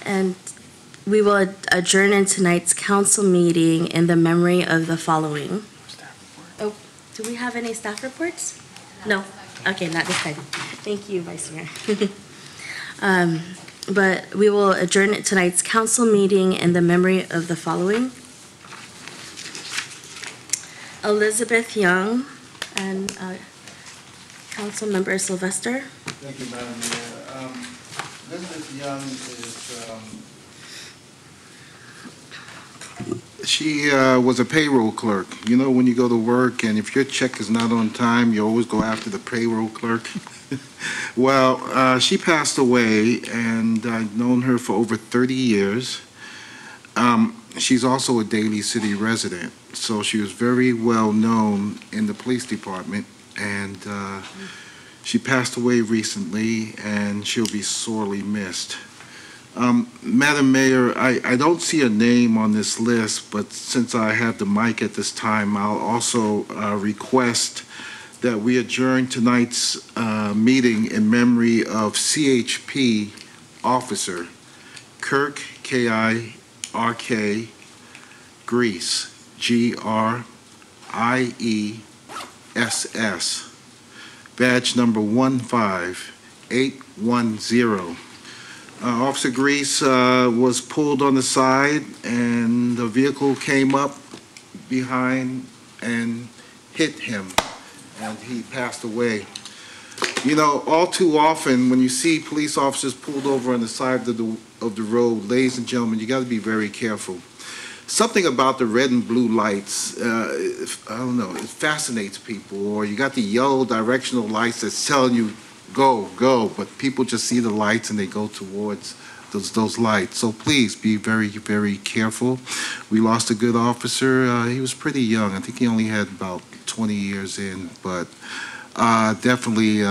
And we will adjourn in tonight's council meeting in the memory of the following. Oh, do we have any staff reports? No? Okay, not this time. Thank you, Vice Mayor. But we will adjourn tonight's council meeting in the memory of the following: Elizabeth Young and Council Member Sylvester. Thank you, Madam Mayor. Elizabeth Young is, she was a payroll clerk. You know, when you go to work and if your check is not on time, you always go after the payroll clerk. Well, she passed away, and I've known her for over 30 years. She's also a Daly City resident, so she was very well known in the police department, and she passed away recently, and she'll be sorely missed. Madam Mayor, I don't see a name on this list, but since I have the mic at this time, I'll also request that we adjourn tonight's meeting in memory of CHP officer Kirk, K-I-R-K, Grease, G-R-I-E-S-S, badge number 15810. Officer Grease was pulled on the side, and the vehicle came up behind and hit him, and he passed away. You know, all too often when you see police officers pulled over on the side of the road, ladies and gentlemen, you got to be very careful. Something about the red and blue lights, I don't know, it fascinates people. Or you got the yellow directional lights that's telling you go, go, but people just see the lights and they go towards those lights. So please be very, very careful. We lost a good officer. He was pretty young. I think he only had about 20 years in, but definitely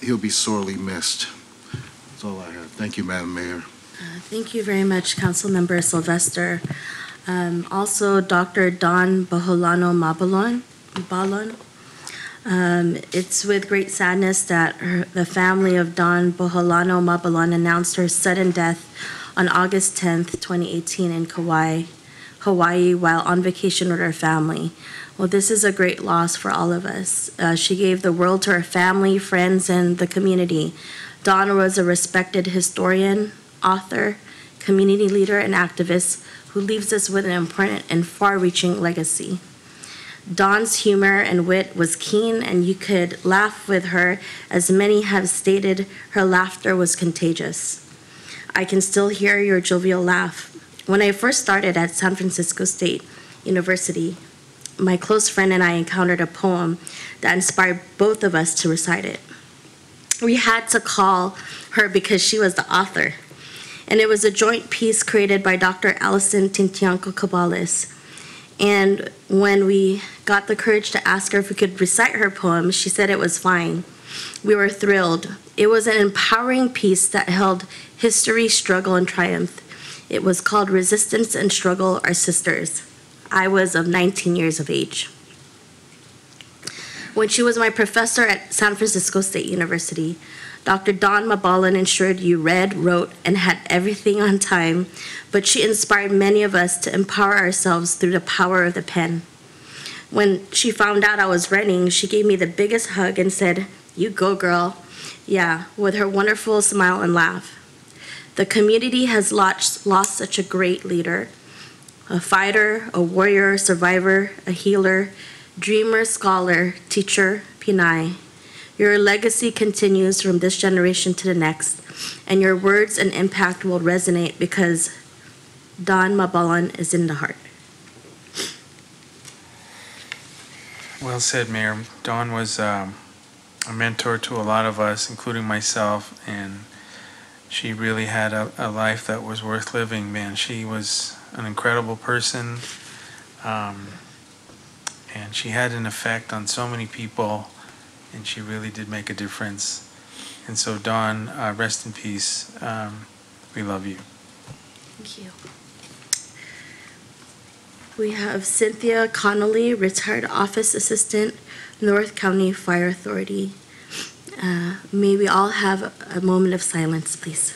he'll be sorely missed. That's all I have. Thank you, Madam Mayor. Thank you very much, Councilmember Sylvester. Also, Dr. Don Boholano Mabalon. It's with great sadness that the family of Don Boholano Mabalon announced her sudden death on August 10th, 2018 in Hawaii, while on vacation with her family. Well, this is a great loss for all of us. She gave the world to her family, friends, and the community. Don was a respected historian, author, community leader, and activist who leaves us with an important and far-reaching legacy. Dawn's humor and wit was keen, and you could laugh with her. As many have stated, her laughter was contagious. I can still hear your jovial laugh. When I first started at San Francisco State University, my close friend and I encountered a poem that inspired both of us to recite it. We had to call her because she was the author, and it was a joint piece created by Dr. Allison Tintianco Cabales. And when we got the courage to ask her if we could recite her poem, she said it was fine. We were thrilled. It was an empowering piece that held history, struggle, and triumph. It was called Resistance and Struggle Are Sisters. I was of 19 years of age. When she was my professor at San Francisco State University, Dr. Dawn Mabalan ensured you read, wrote, and had everything on time, but she inspired many of us to empower ourselves through the power of the pen. When she found out I was writing, she gave me the biggest hug and said, "You go, girl." Yeah, with her wonderful smile and laugh. The community has lost such a great leader, a fighter, a warrior, survivor, a healer, dreamer, scholar, teacher, Pinay. Your legacy continues from this generation to the next, and your words and impact will resonate because Dawn Mabalan is in the heart. Well said, Mayor. Dawn was a mentor to a lot of us, including myself, and she really had a life that was worth living, man. She was an incredible person, and she had an effect on so many people, and she really did make a difference. And so, Dawn, rest in peace. We love you. Thank you. We have Cynthia Connolly, retired office assistant, North County Fire Authority. May we all have a moment of silence, please.